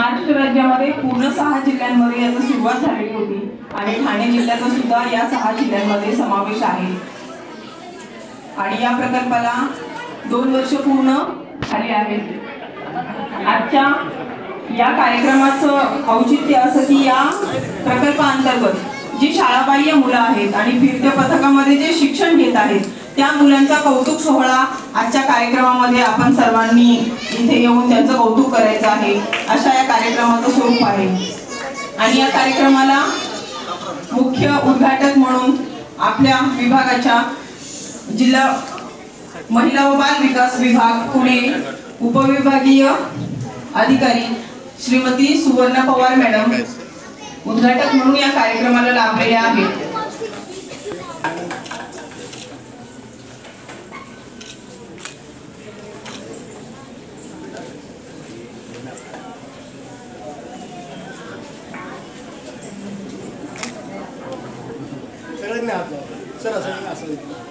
महाराष्ट्र राज्यामध्ये पूर्ण 6 जिल्ह्यांमध्ये याची सुरुवात झालेली होती आणि ठाणे जिल्ह्याचा सुद्धा या 6 जिल्ह्यांमध्ये समावेश आहे। आणि या प्रकल्पाला 2 वर्ष पूर्ण झाली आहेत। आजच्या या कार्यक्रमाचं औचित्य असं की या प्रकल्पाअंतर्गत जी शाळाबाह्य मुलं आहेत आणि फिरत्या पथकामध्ये जे शिक्षण घेत आहेत त्या मुलांचा कौतुक सोहळा आजच्या कार्यक्रमामध्ये आपण सर्वांनी इथे येऊन त्यांचं कौतुक करायचं आहे, अशा या कार्यक्रमाचं स्वरूप आहे। आणि या कार्यक्रमाला मुख्य उद्घाटक म्हणून आपल्या विभागाच्या जिल्हा महिला व बाल विकास विभाग पुणे उपविभागीय अधिकारी श्रीमती सुवर्णा पवार मॅडम उद्घाटक म्हणून या कार्यक्रमाला लाभलेल्या आहेत।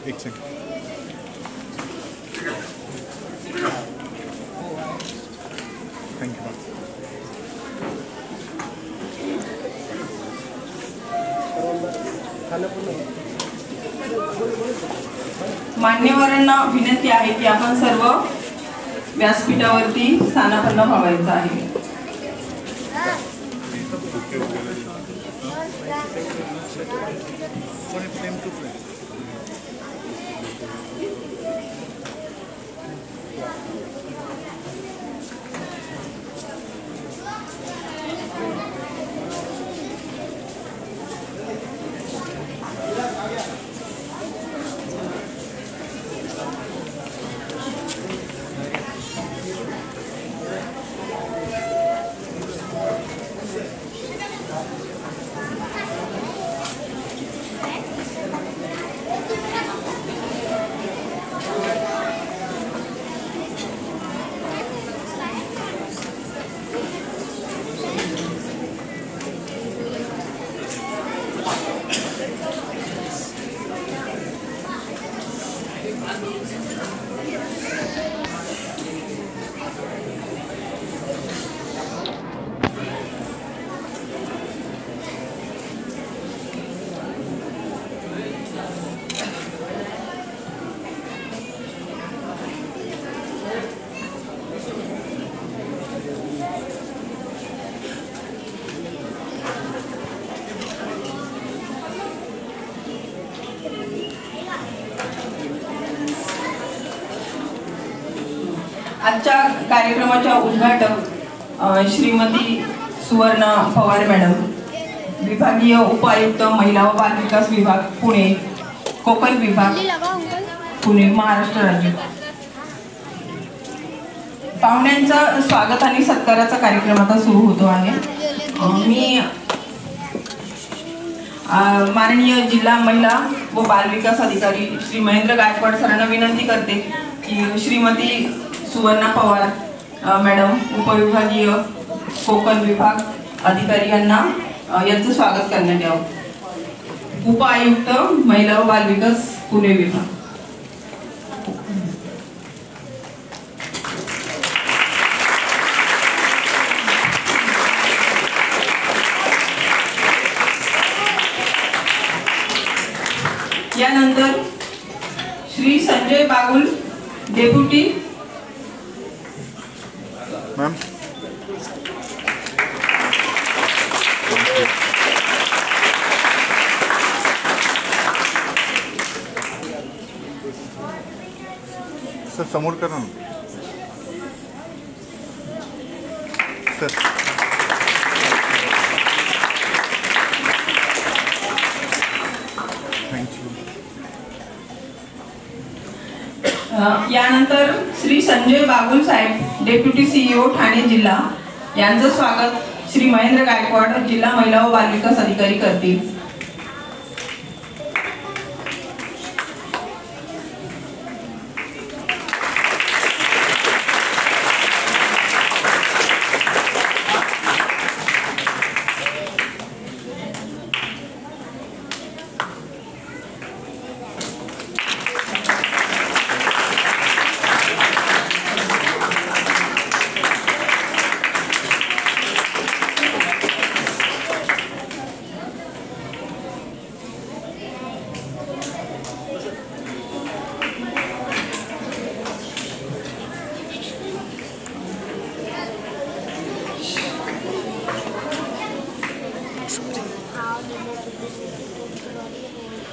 एक सेकंड थँक्यू। मान्यवरांना विनंती आहे की आपण सर्व व्यासपीठावरती स्थानापन्न व्हायचं आहे। आजच्या कार्यक्रमाच्या उद्घाटक श्रीमती सुवर्णा पवार मॅडम विभागीय उपायुक्त महिला व बाल विकास विभाग पुणे कोकण विभाग पुणे महाराष्ट्र राज्य। पाहुण्यांचा स्वागत आणि सत्काराचा कार्यक्रम आता सुरू होतो आहे। मी माननीय जिल्हा महिला व बाल विकास अधिकारी श्री महेंद्र गायकवाड सरांना विनंती करते की श्रीमती सुवर्णा पवार मॅडम उपविभागीय कोकण विभाग अधिकारी यांना यांचं स्वागत करण्यात यावं। उपायुक्त महिला व बाल विकास पुणे विभाग। यानंतर Shri Sanjay Bagul deputy ma'am sir समोर करा ना सर। यानंतर श्री संजय बागुल साहेब डेप्युटी सीईओ ठाणे जिल्हा यांचं स्वागत श्री महेंद्र गायकवाड जिल्हा महिला व बाल विकास अधिकारी करतील।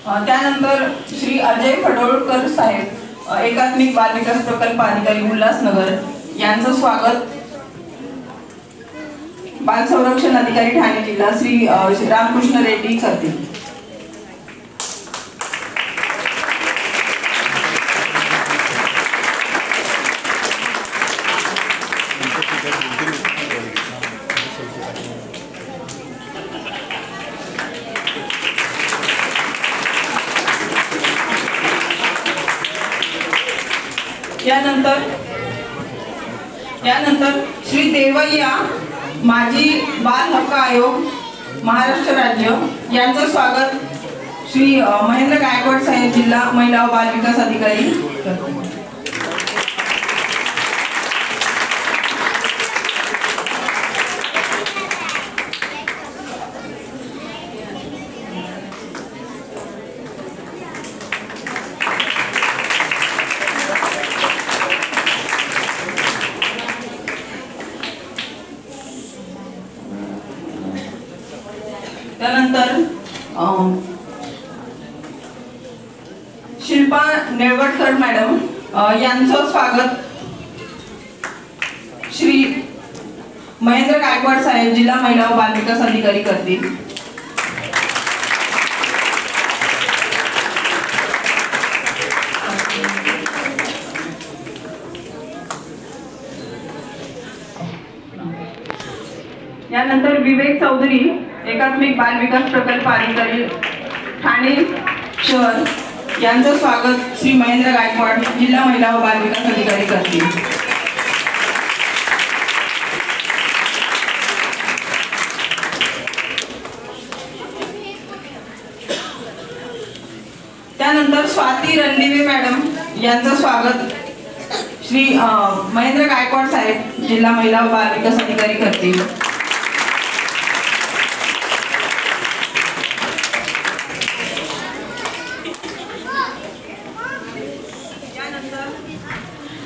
त्यानंतर श्री अजय फडोळकर साहेब, एकात्मिक बाल विकास प्रकल्प अधिकारी उल्हासनगर यांचं स्वागत बाल संरक्षण अधिकारी ठाणे जिल्हा श्री रामकृष्ण रेड्डी करतील. यानंतर श्री देवय्या माजी बाल हक्क आयोग महाराष्ट्र राज्य यांचं स्वागत श्री महेंद्र गायकवाड साहेब, जिल्हा महिला व बाल विकास अधिकारी. त्यानंतर शिल्पा नेवडकर मॅडम यांचं स्वागत श्री महेंद्र गायकवाड साहेब, जिल्हा महिला व बाल विकास अधिकारी करतील. यानंतर विवेक चौधरी, एकात्मिक बाल विकास प्रकल्प अधिकारी ठाणे शहर यांचं स्वागत श्री महेंद्र गायकवाड, जिल्हा महिला व बाल विकास अधिकारी करतील. त्यानंतर स्वाती रणदिवे मॅडम यांचं स्वागत श्री महेंद्र गायकवाड साहेब, जिल्हा महिला व बाल विकास अधिकारी करतील.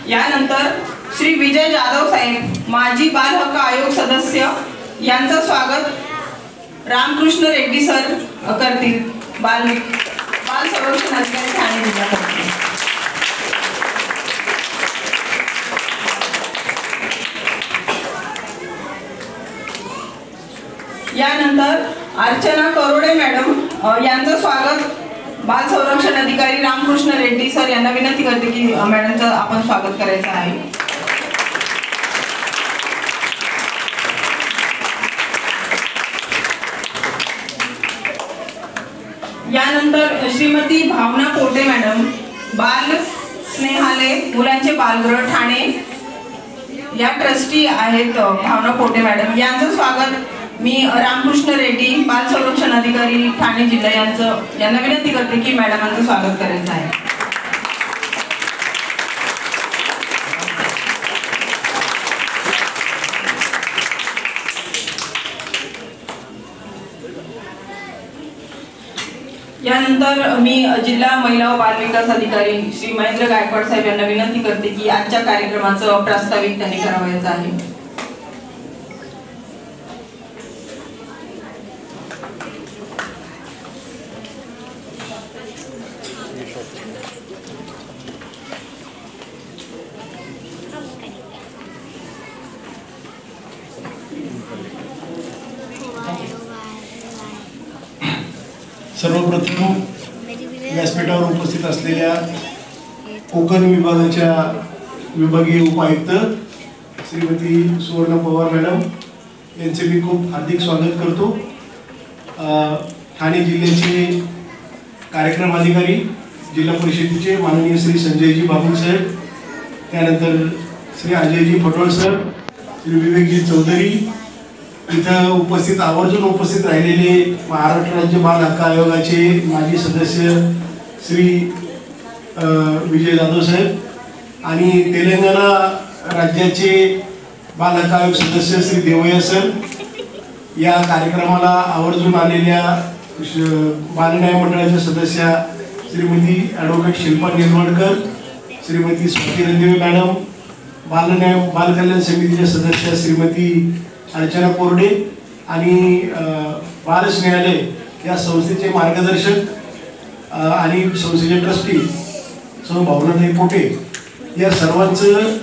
यानंतर श्री विजय जाधव साहेब, माजी बाल हक्क आयोग सदस्य यांचं स्वागत रामकृष्ण रेड्डी सर करतील, बाल संरक्षण अधिकारी ठाणे जिल्हा करतील. यानंतर अर्चना करोडे मॅडम यांचं स्वागत बाल संरक्षण अधिकारी रामकृष्ण रेड्डी सर यांना विनंती करते की मॅडमचं आपण स्वागत करायचं आहे. यानंतर श्रीमती भावना पोटे मॅडम, बाल स्नेहालय मुलांचे बालगृह ठाणे या ट्रस्टी आहेत भावना पोटे मॅडम यांचं स्वागत मी रामकृष्ण रेड्डी, बाल संरक्षण अधिकारी ठाणे जिल्हा यांना विनंती करते की मॅडमांचं स्वागत करायचं आहे. यानंतर मी जिल्हा महिला व बाल विकास अधिकारी श्री महेंद्र गायकवाड साहेब यांना विनंती करते की आजच्या कार्यक्रमाचं प्रास्ताविक त्यांनी करावयाचं आहे. सर्वप्रथम व्यासपीठावर उपस्थित असलेल्या कोकण विभागाच्या विभागीय उपायुक्त श्रीमती सुवर्ण पवार मॅडम यांचे मी खूप हार्दिक स्वागत करतो. ठाणे जिल्ह्याचे कार्यक्रम अधिकारी जिल्हा परिषदेचे माननीय श्री संजयजी बाबू साहेब, त्यानंतर श्री अजयजी फटोळ सर, श्री विवेकजी चौधरी, इथं उपस्थित आवर्जून उपस्थित राहिलेले महाराष्ट्र राज्य बाल हक्क आयोगाचे माजी सदस्य श्री विजय जाधव साहेब आणि तेलंगणा राज्याचे बाल हक्क आयोग सदस्य श्री देवय्या सर, या कार्यक्रमाला आवर्जून आलेल्या बाल न्याय मंडळाच्या सदस्या श्रीमती ॲडव्होकेट शिल्पा नेरवडकर, श्रीमती स्वाती रणदिवे मॅडम, बाल कल्याण समितीच्या सदस्या श्रीमती अर्चना कोरडे आणि बाल स्नेहालय या संस्थेचे मार्गदर्शक आणि संस्थेचे ट्रस्टी सौ भावनाताई पोटे या सर्वांचं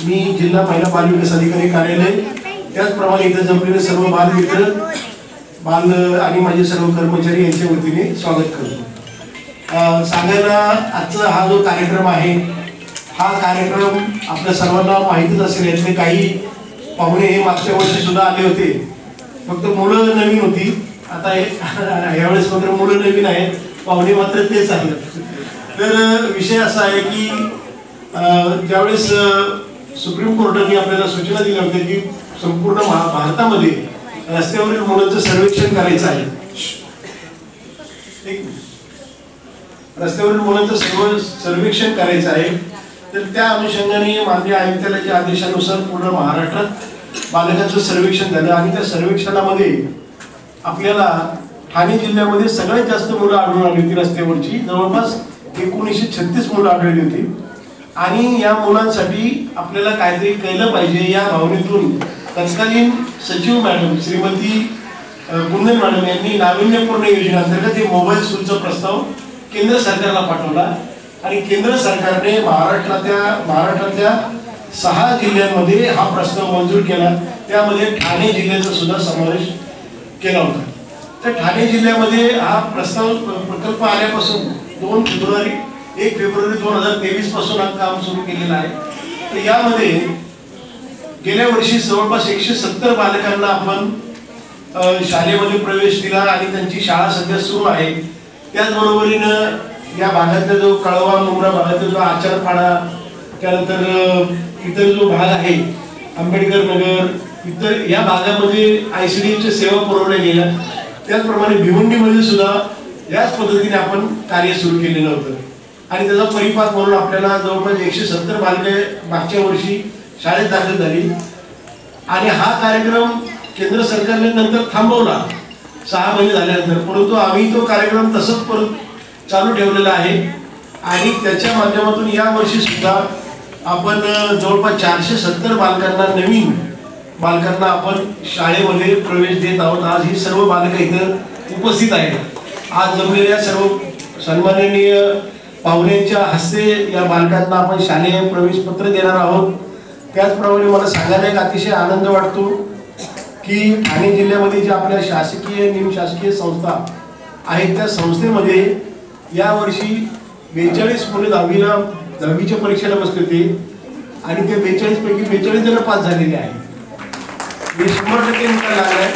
मी जिल्हा महिला बाल विकास अधिकारी कार्यालय त्याचप्रमाणे इथं जमलेले सर्व बालमित्र बाल आणि माझे सर्व कर्मचारी यांच्या वतीने स्वागत करतो। सांगायला आजचा हा जो कार्यक्रम आहे हा कार्यक्रम आपल्या सर्वांना माहितीच असेल। यातले काही पाहुणे हे मागच्या वर्षी सुद्धा आले होते, फक्त मुलं नवीन होती। आता यावेळेस मात्र मुलं नवीन आहेत, पाहुणे मात्र तेच आहेत। तर विषय असा आहे की ज्यावेळेस सुप्रीम कोर्टाने आपल्याला सूचना दिल्या होत्या की संपूर्ण भारतामध्ये रस्त्यावरील मुलांचं सर्वेक्षण करायचं आहे, रस्त्यावरील मुलांचं सर्वेक्षण करायचं आहे। तर त्या अनुषंगाने माननीय आयुक्तालयाच्या आदेशानुसार पूर्ण महाराष्ट्रात बालकांचं सर्वेक्षण झालं आणि त्या सर्वेक्षणामध्ये आपल्याला ठाणे जिल्ह्यामध्ये सगळ्यात जास्त मुलं आढळून आली होती रस्त्यावरची। जवळपास 1936 मुलं आढळली होती आणि या मुलांसाठी आपल्याला काहीतरी केलं पाहिजे या भावनेतून तत्कालीन सचिव मॅडम श्रीमती गुंजन मॅडम यांनी नाविन्यपूर्ण योजनेअंतर्गत हे मोबाईल स्कूलचा प्रस्ताव केंद्र सरकारला पाठवला आणि केंद्र सरकारने महाराष्ट्रातल्या 6 जिल्ह्यांमध्ये हा प्रस्ताव मंजूर केला। त्यामध्ये ठाणे जिल्ह्याचा सुद्धा समावेश केला होता। तर ठाणे जिल्ह्यामध्ये हा प्रस्ताव प्रकल्प आल्यापासून 1 फेब्रुवारी 2023 पासून हा काम सुरू केलेलं आहे। तर यामध्ये गेल्या वर्षी जवळपास 170 बालकांना आपण शाळेमध्ये प्रवेश दिला आणि त्यांची शाळा सध्या सुरू आहे। त्याचबरोबरीनं या भागातला जो कळवा मुंब्रा भागातला जो आचारपाडा, त्यानंतर इतर जो भाग आहे आंबेडकर नगर, इतर या भागामध्ये ICDच्या सेवा पुरवल्या गेल्या। त्याचप्रमाणे भिवंडीमध्ये सुद्धा याच पद्धतीने आपण कार्य सुरू केलेलं होतं आणि त्याचा परिपाक म्हणून आपल्याला जवळपास 170 बालके मागच्या वर्षी शाळेत दाखल झाली आणि हा कार्यक्रम केंद्र सरकारने नंतर थांबवला 6 महिने झाल्यानंतर, परंतु आम्ही तो कार्यक्रम तसंच परत चालू ठेवलेला आहे आणि त्याच्या माध्यमातून या वर्षी सुद्धा आपण जवळपास 470 बालकांना नवीन बालकांना आपण शाळेमध्ये प्रवेश देत आहोत। आज ही सर्व बालकं इथं उपस्थित आहेत। आज जमलेल्या सर्व सन्माननीय पाहुण्यांच्या हस्ते या बालकांना आपण शालेय प्रवेश पत्र देणार आहोत। त्याचप्रमाणे मला सांगायला एक अतिशय आनंद वाटतो की ठाणे जिल्ह्यामध्ये जे आपल्या शासकीय निमशासकीय संस्था आहेत त्या संस्थेमध्ये यावर्षी 42 मुले 10वीच्या परीक्षेला बसले होते आणि ते 42 पैकी 42 जण पास झालेले आहेत। 100% निकाल लागलाय।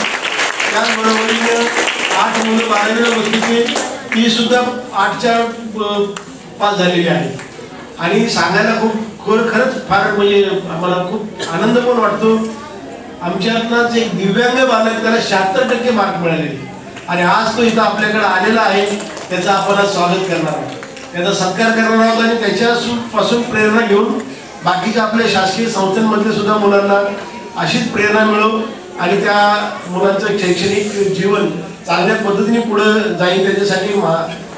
त्याचबरोबरीने 8 मुलं 12वीला बसली होते, ती सुद्धा 8च्या पास झालेली आहेत आणि सांगायला खरंच फार म्हणजे आम्हाला खूप आनंद पण वाटतो। आमच्यातलाच एक दिव्यांग बालक त्याला 76% मार्क मिळालेले आणि आज तो इथं आपल्याकडे आलेला आहे। त्याचं आपण आज स्वागत करणार आहोत, त्याचा सत्कार करणार आहोत आणि त्याच्यापासून प्रेरणा घेऊन बाकीच्या आपल्या शासकीय संस्थांमधल्या सुद्धा मुलांना अशीच प्रेरणा मिळो आणि त्या मुलांचं शैक्षणिक जीवन चांगल्या पद्धतीने पुढे जाईल त्याच्यासाठी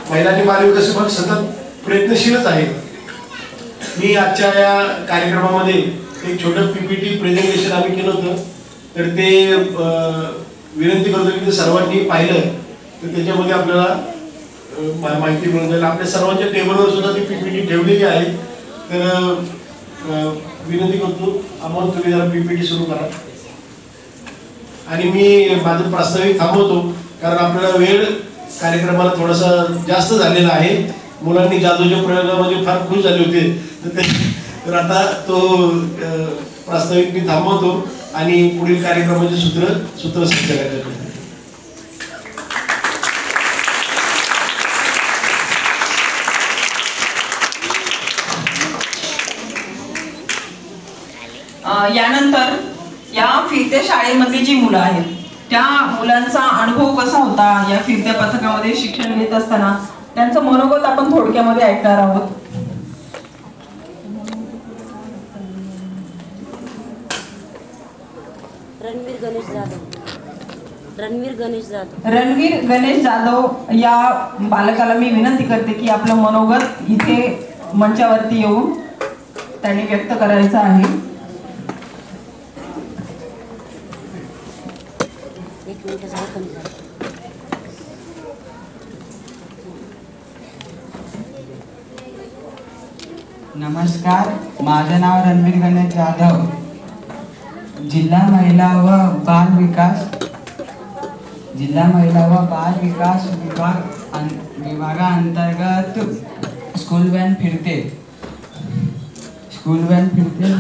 महिला आणि बाल विकास विभाग सतत प्रयत्नशीलच आहे। मी आजच्या या कार्यक्रमामध्ये एक छोटं PPT प्रेझेंटेशन आम्ही केलं होतं, तर ते विनंती करतो की ते सर्वांनी पाहिलं तर त्याच्यामध्ये आपल्याला माहिती मिळून जाईल। आपल्या सर्वांच्या टेबलवर सुद्धा ती PPT ठेवलेली आहे। तर विनंती करतो आम्हाला तुम्ही जरा PPT सुरू करा आणि मी माझं प्रास्ताविक थांबवतो कारण आपल्याला वेळ कार्यक्रमाला थोडासा जास्त झालेला आहे। मुलांनी जादूच्या प्रयोगामध्ये फार खुश झाले होते, तर आता तो प्रास्ताविक मी थांबवतो आणि पुढील कार्यक्रमाचे सूत्रसज्ज करतो। यानंतर या फिरत्या शाळेमधली जी मुलं आहेत त्या मुलांचा अनुभव कसा होता या फिरत्या पथकामध्ये शिक्षण घेत असताना त्यांचं मनोगत आपण थोडक्यामध्ये ऐकणार आहोत। रणवीर गणेश जाधव या बालकाला मी विनंती करते की आपलं मनोगत इथे मंचावरती येऊन त्यांनी व्यक्त करायचं आहे। नमस्कार, माझं नाव रणवीर गणेश जाधव. जिल्हा महिला व बाल विकास विभागाअंतर्गत स्कूल व्हॅन फिरते. स्कूल व्हॅन फिरते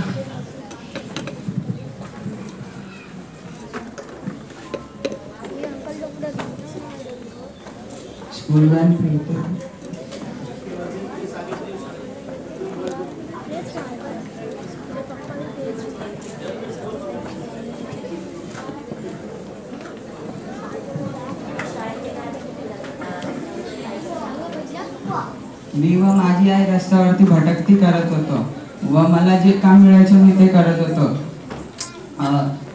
मी व माझी आई रस्त्यावरती भटकती करत होतो व मला जे काम मिळायचं मी ते करत होतो.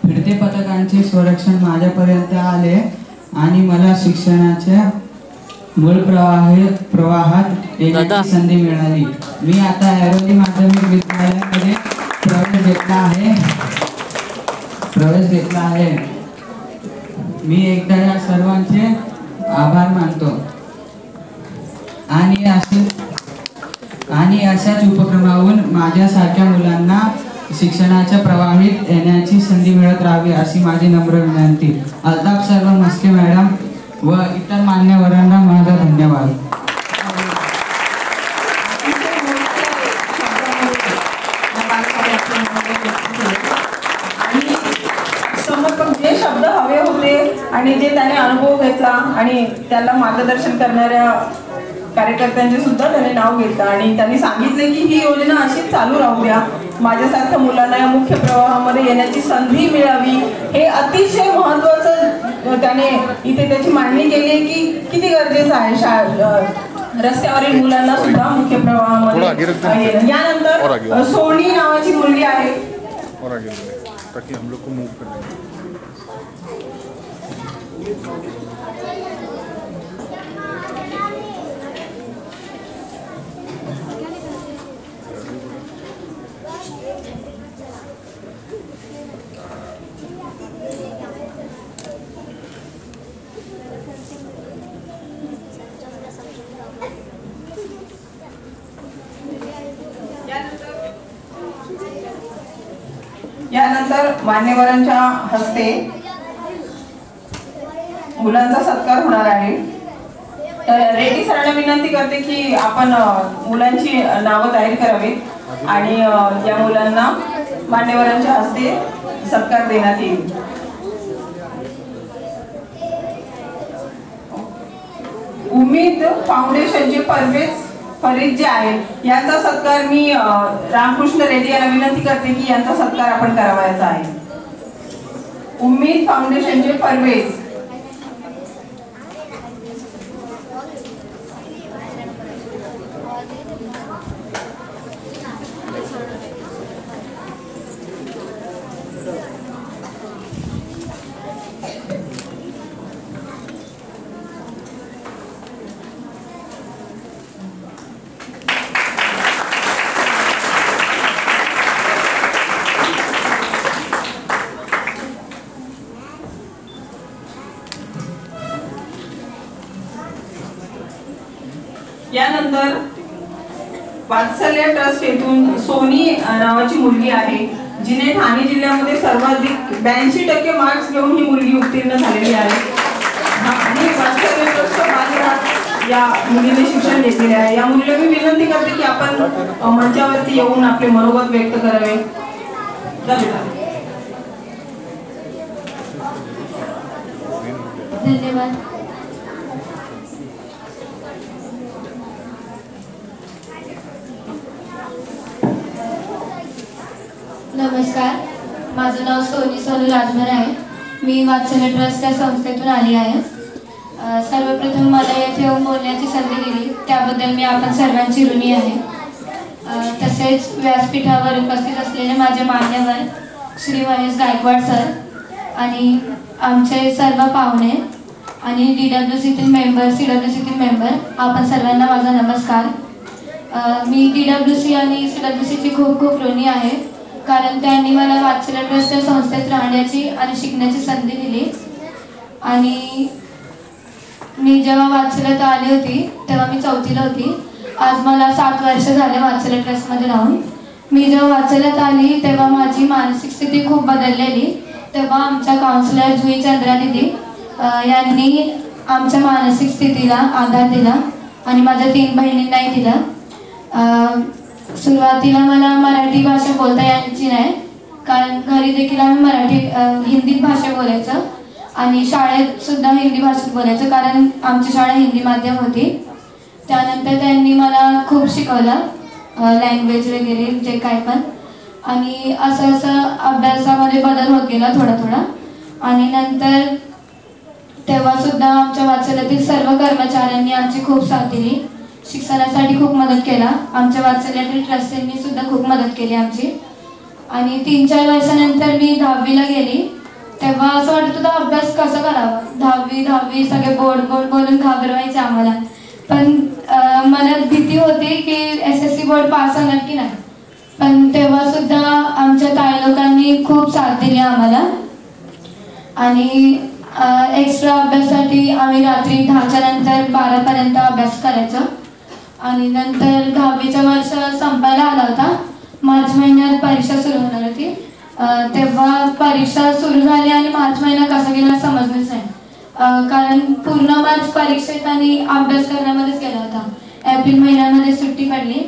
फिरते पथकांचे संरक्षण माझ्यापर्यंत आले आणि मला शिक्षणाच्या मूळ प्रवाहात येण्याची संधी मिळाली. मी आता ऐरोली माध्यमिक विद्यालयामध्ये प्रवेश घेतला आहे. मी एकदा या सर्वांचे आभार मानतो आणि अशाच उपक्रमावरून माझ्यासारख्या मुलांना शिक्षणाच्या प्रवाहित येण्याची संधी मिळत राहावी अशी माझी नम्र विनंती. अल्ताफ सर्व मस्के मॅडम व इतर मान्यवरांना माझा धन्यवाद. समर्पक जे शब्द हवे होते आणि जे त्याने अनुभव घेतला आणि त्याला मार्गदर्शन करणाऱ्या कार्यकर्त्यांचे सुद्धा त्याने नाव घेतलं आणि त्यांनी सांगितले की ही योजना अशीच चालू राहू द्या, माझ्यासारख्या मुलांना या मुख्य प्रवाहामध्ये येण्याची संधी मिळावी. हे अतिशय महत्त्वाचं त्याने इथे त्याची मांडणी केली आहे की किती गरजेचं आहे रस्त्यावरील मुलांना सुद्धा मुख्य प्रवाहामध्ये. यानंतर सोनी नावाची मुलगी आहे. ताकि हम लोग को मूव करने यानंतर मान्यवरांच्या हस्ते मुलांचा सत्कार होणार आहे. तर रेड्डी सरांना विनंती करते की आपण मुलांची नावं जाहीर करावीत आणि या मुलांना मान्यवरांच्या हस्ते सत्कार देण्यात येईल. उमेद फाउंडेशनचे परवेज फरीद जे आहेत यांचा सत्कार मी रामकृष्ण रेड्डी यांना विनंती करते की यांचा सत्कार आपण करावायचा आहे. उमेद फाउंडेशनचे परवेज यानंतर वात्सल्य ट्रस्ट येथून सोनी नावाची मुलगी आहे जिने ठाणे जिल्ह्यामध्ये सर्वाधिक 82% मार्क्स घेऊन ही मुलगी उत्तीर्ण झालेली आहे आणि वात्सल्य ट्रस्ट बालगृहात या मुलीने शिक्षण घेतलेले आहे. या मुलीला मी विनंती करते की आपण मंचावरती येऊन आपले मनोगत व्यक्त करावे. धन्यवाद. नमस्कार, माझं नाव सोनी सोनू राजभर आहे. मी वात्सल्य ट्रस्ट या संस्थेतून आली आहे. सर्वप्रथम मला येथे येऊन बोलण्याची संधी दिली त्याबद्दल मी आपण सर्वांची ऋणी आहे. तसेच व्यासपीठावर उपस्थित असलेले माझे मान्यवर श्री महेश गायकवाड सर आणि आमचे सर्व पाहुणे आणि DWCतील मेंबर CWCतील मेंबर आपण सर्वांना माझा नमस्कार. मी DWC आणि CWCची खूप खूप ऋणी आहे कारण त्यांनी मला वात्सल्य ट्रस्ट या संस्थेत राहण्याची आणि शिकण्याची संधी दिली. आणि मी जेव्हा वात्सल्यात आली होती तेव्हा मी 4थीला होती आज मला 7 वर्ष झाले वात्सल्य ट्रस्टमध्ये राहून. मी जेव्हा वात्सल्यात आली तेव्हा माझी मानसिक स्थिती खूप बदललेली. तेव्हा आमच्या काउन्सिलर जुई चंद्रा दिदी यांनी आमच्या मानसिक स्थितीला आधार दिला आणि माझ्या 3 बहिणींनाही दिला. सुरुवातीला मला मराठी भाषा बोलता यायची नाही, कारण घरी देखील आम्ही हिंदी भाषा बोलायचं आणि शाळेत सुद्धा हिंदी भाषेत बोलायचं, कारण आमची शाळा हिंदी माध्यम होती. त्यानंतर त्यांनी मला खूप शिकवलं, लँग्वेज वगैरे जे काय पण, आणि असं अभ्यासामध्ये बदल होत गेला थोडा थोडा. आणि नंतर तेव्हा सुद्धा आमच्या वात्सल्यातील सर्व कर्मचाऱ्यांनी आमची खूप साथ दिली, शिक्षणासाठी खूप मदत केला. आमच्या वात्सल्यातील ट्रस्टींनी सुद्धा खूप मदत केली आमची. आणि 3-4 वर्षानंतर मी 10वीला गेली. तेव्हा असं वाटत होतं अभ्यास कसं करावा. 10वी सगळे बोर्ड बोलून घाबरवायचे आम्हाला. पण मला भीती होती की SSC बोर्ड पास होणार की नाही. पण तेव्हा सुद्धा आमच्या ताई लोकांनी खूप साथ दिली आम्हाला. आणि एक्स्ट्रा अभ्यासासाठी आम्ही रात्री 10च्या नंतर 12पर्यंत अभ्यास करायचो. आणि नंतर 10वीचं वर्ष संपायला आला होता. मार्च महिन्यात परीक्षा सुरू होणार होती. तेव्हा परीक्षा सुरू झाली आणि मार्च महिना कसा गेला समजलंच नाही, कारण पूर्ण मार्च परीक्षेत आणि अभ्यास करण्यामध्येच गेला होता. एप्रिल महिन्यामध्ये सुट्टी पडली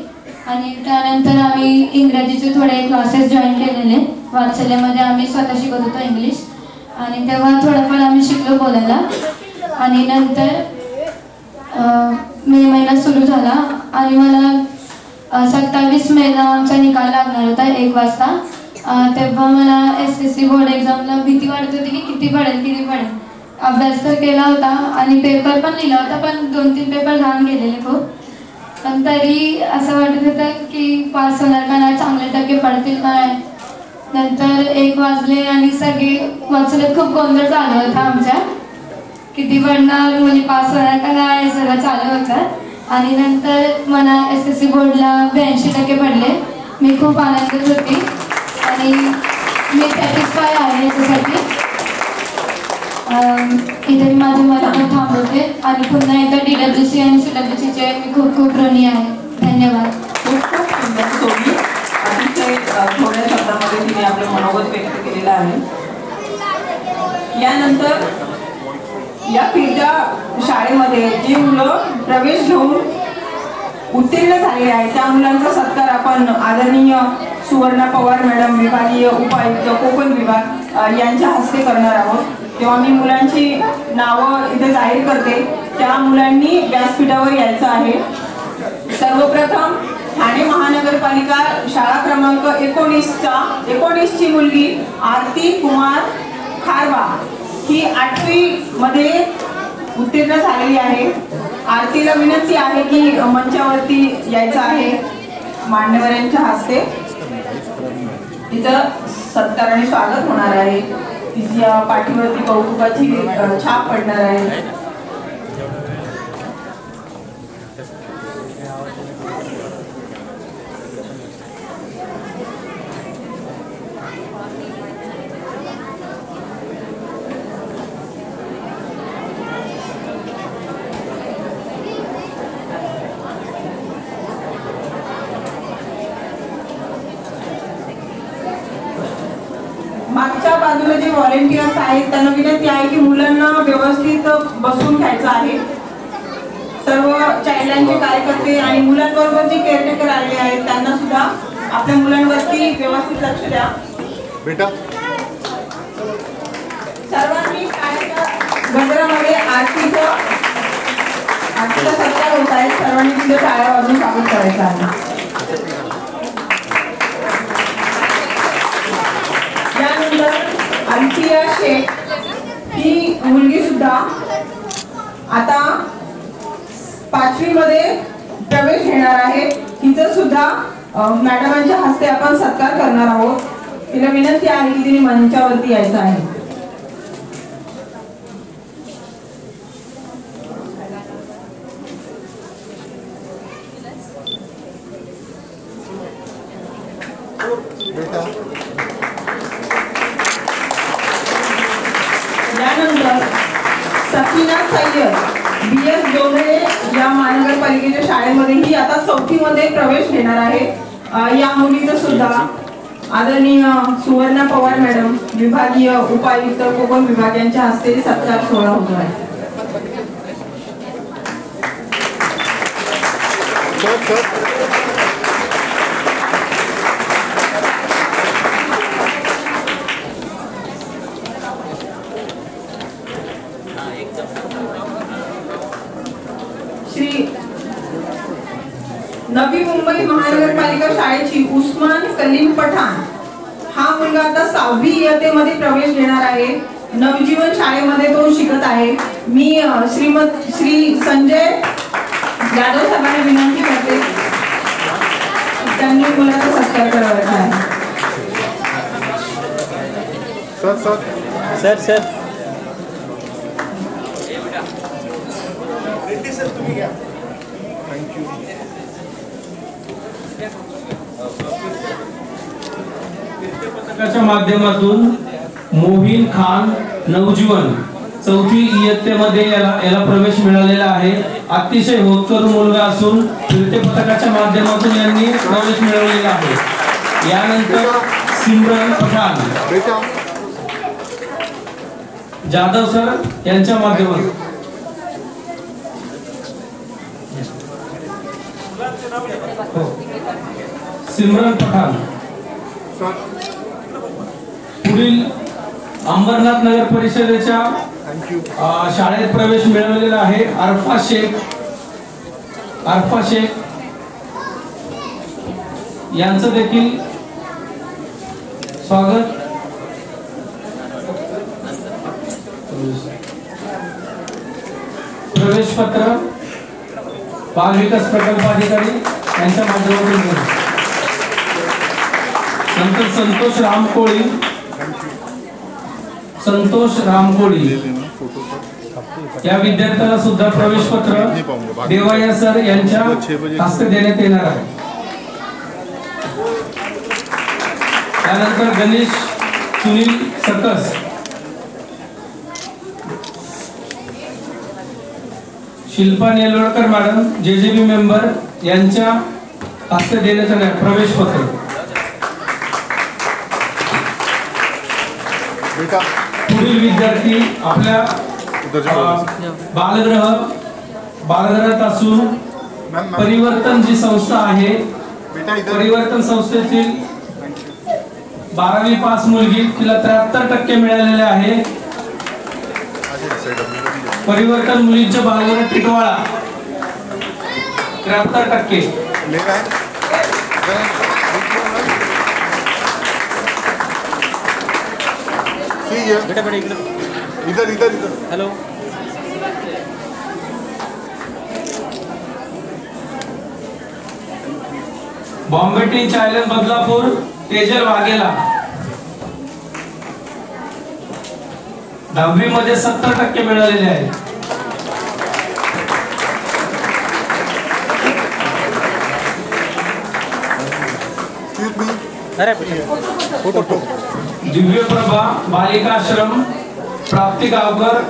आणि त्यानंतर आम्ही इंग्रजीचे थोडे क्लासेस जॉईन केलेले. वात्सल्यामध्ये आम्ही स्वतः शिकत होतो इंग्लिश, आणि तेव्हा थोडंफार आम्ही शिकलो बोलायला. आणि नंतर मे महिना सुरू झाला आणि मला 27 मेला आमचा निकाल लागणार होता 1 वाजता. तेव्हा मला SSC बोर्ड एक्झामला भीती वाटत होती की किती पडेल. अभ्यास तर केला होता आणि पेपर पण लिहिला होता, पण 2-3 पेपर घाण गेलेले खूप. पण तरी असं वाटत होतं की पास होणार का नाही, चांगले टक्के पडतील का नाही. नंतर 1 वाजले आणि सगळे वाचल्यात खूप गोंधळ चालू होता आमच्या, किती पडणार, मुली पास होणार का नाही, सगळं चालू होतं. आणि नंतर मला SSC बोर्डला 82% पडले. मी खूप आनंदित होती आणि मी सॅटिस्फाय आहे याच्यासाठी. इथे मी माझे मनात थांबवते आणि पुन्हा एकदा DWC आणि CWCचे मी खूप खूप ऋणी आहे. धन्यवाद. खूप सुंदर सोनी, अतिशय थोड्या शब्दामध्ये तिने आपलं मनोगत व्यक्त केलेलं आहे. यानंतर या फिरत्या शाळेमध्ये जी मुलं प्रवेश घेऊन उत्तीर्ण झालेले आहेत त्या मुलांचा सत्कार आपण आदरणीय सुवर्णा पवार मॅडम, विभागीय उपायुक्त कोकण विभाग यांच्या हस्ते करणार आहोत. तेव्हा मी मुलांची नावं इथे जाहीर करते. त्या मुलांनी व्यासपीठावर यायचं आहे. सर्वप्रथम ठाणे महानगरपालिका शाळा क्रमांक 19ची मुलगी आरती कुमार खारवा ही 8वी मध्ये उत्तीर्ण झालेली आहे. आरतीला विनंती आहे की मंचावरती यायचं आहे. मान्यवरांच्या हस्ते तिचं सत्कार आणि स्वागत होणार आहे. तिच्या पाठीवरती कौतुकाची छाप पडणार आहे. मागच्या बाजूला जे व्हॉलेंटियर्स आहेत त्यांना विनंती आहे की मुलांना व्यवस्थित बसून घ्यायचं आहे. सर्व चाइल्डलाईनचे कार्यकर्ते आणि मुलांबरोबर जे केअरटेकर आलेले आहेत त्यांना सुद्धा आपल्या मुलांवरती व्यवस्थित लक्ष द्या. बेटा सर्वांनी शाळेच्या गजरामध्ये आरतीचा सत्कार होत आहे. सर्वांनी तिथे टाळ्या वाजवून स्वागत करायचं आहे. अंकिया शेख ही मुलगी सुद्धा आता 5वी मध्ये प्रवेश घेणार आहे. तिचं सुद्धा मॅडमांच्या हस्ते आपण सत्कार करणार आहोत. तिला विनंती आहे की तिने मंचावरती यायचं आहे. सकीना सय्यद BS डोंगरे या महानगरपालिकेच्या शाळेमध्ये ही आता 4थी मध्ये प्रवेश घेणार आहे। या मुलीचं सुद्धा आदरणीय सुवर्णा पवार मॅडम विभागीय उपायुक्त कोकण विभाग यांच्या हस्ते सत्कार सोहळा होतो आहे। श्री नवी मुंबई महानगरपालिका शाळेची उस्मान कलीम पठाण हा मुलगा आता 6वी इयत्तेमध्ये प्रवेश घेणार आहे। नवजीवन शाळेमध्ये तो शिकत आहे। मी श्री संजय यादव साहेबांना विनंती करते त्यांनी मुलाचा सत्कार करायचा आहे। सर पथकाच्या माध्यमातून मोहीन खान नवजीवन 4थी इयत्तेमध्ये याला प्रवेश मिळालेला आहे। अतिशय होतकरू मुलगा असून फिरते पथकाच्या माध्यमातून यांनी प्रवेश मिळवलेला आहे। यानंतर सिमरन पठाण जाधव सर यांच्या माध्यमातून सिमरन पठाण पुढील अंबरनाथ नगर परिषदेच्या शाळेत प्रवेश मिळवलेला आहे। अरफा शेख यांचं देखील स्वागत। प्रवेश पत्र बाल विकास प्रकल्प अधिकारी यांच्या माध्यमातून नंतर संतोष रामकोळी या विद्यार्थ्याला सुद्धा प्रवेश पत्र देवया सर यांच्या हस्ते देण्यात येणार आहे। त्यानंतर गणेश सुनील सकस शिल्पा नेलवडकर मॅडम JJB मेंबर यांच्या हस्ते देण्यात येणार प्रवेश पत्र। पुढील विद्यार्थी आपल्या बालगृहात असून परिवर्तन जी संस्था आहे परिवर्तन संस्थेतील 12वी पास मुलगी तिला 73% मिळालेले आहे। परिवर्तन मुलींच्या बालगृह टिटवाळा 73%। इधर हेलो बॉम्बे टीन चायलंद बदलापूर तेजल वाघेला 10वी मध्ये 70% मिळालेले आहे। फोटो दिव्यप्रभा बालिका आश्रम प्राप्ती गावकर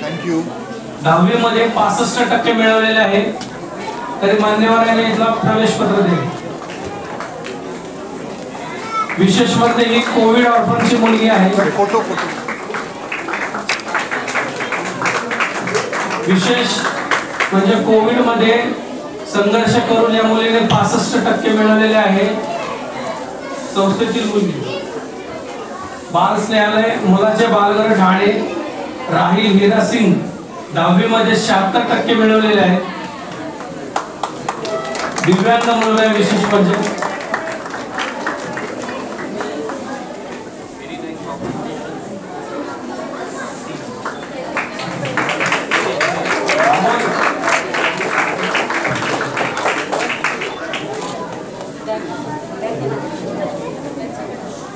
थँक्यू 10वी मध्ये 65% मिळवलेले आहे। तरी मान्यवरांनी इथला प्रवेश पत्र दिले। विशेष म्हणजे ही कोविड ऑर्फनची मुलगी आहे। फोटो विशेष म्हणजे कोविड मध्ये संघर्ष करून या मुलीने 65% मिळवलेले आहे। संस्थेतील मुलगी बाल स्नेहालय मुलाचे बालगृह ठाणे राहिल हिरा सिंग 10वी मध्ये 76% मिळवलेले आहे। दिव्यांग मुलगा विशेष म्हणजे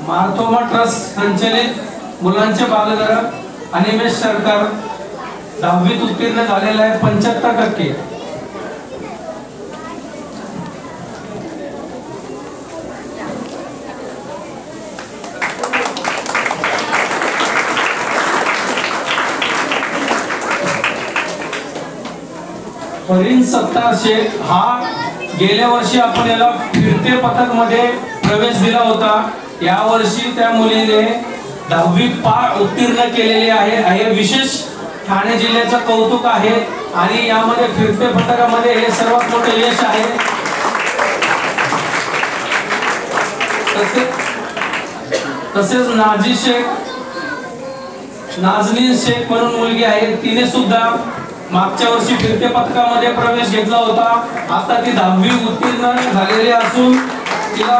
मार्थोमा ट्रस्ट संचलित मुलांचे बालगृह अनिमेश सरकार 10वीत उत्तीर्ण झालेला आहे 75%। फरीन सत्तार शेख हा गेल्या वर्षी आपण याला फिरते पथक मध्ये प्रवेश दिला होता. या वर्षी त्या मुलीने 10वी पार उत्तीर्ण केलेली आहे. हे विशेष ठाणे जिल्ह्याचं कौतुक आहे आणि यामध्ये फिरते पथकामध्ये हे सर्वात मोठे यश आहे. तसेच नाजनीन शेख म्हणून मुलगी आहे. तिने सुद्धा मागच्या वर्षी फिरते पथकामध्ये प्रवेश घेतला होता. आता ती 10वी उत्तीर्ण झालेली असून तिला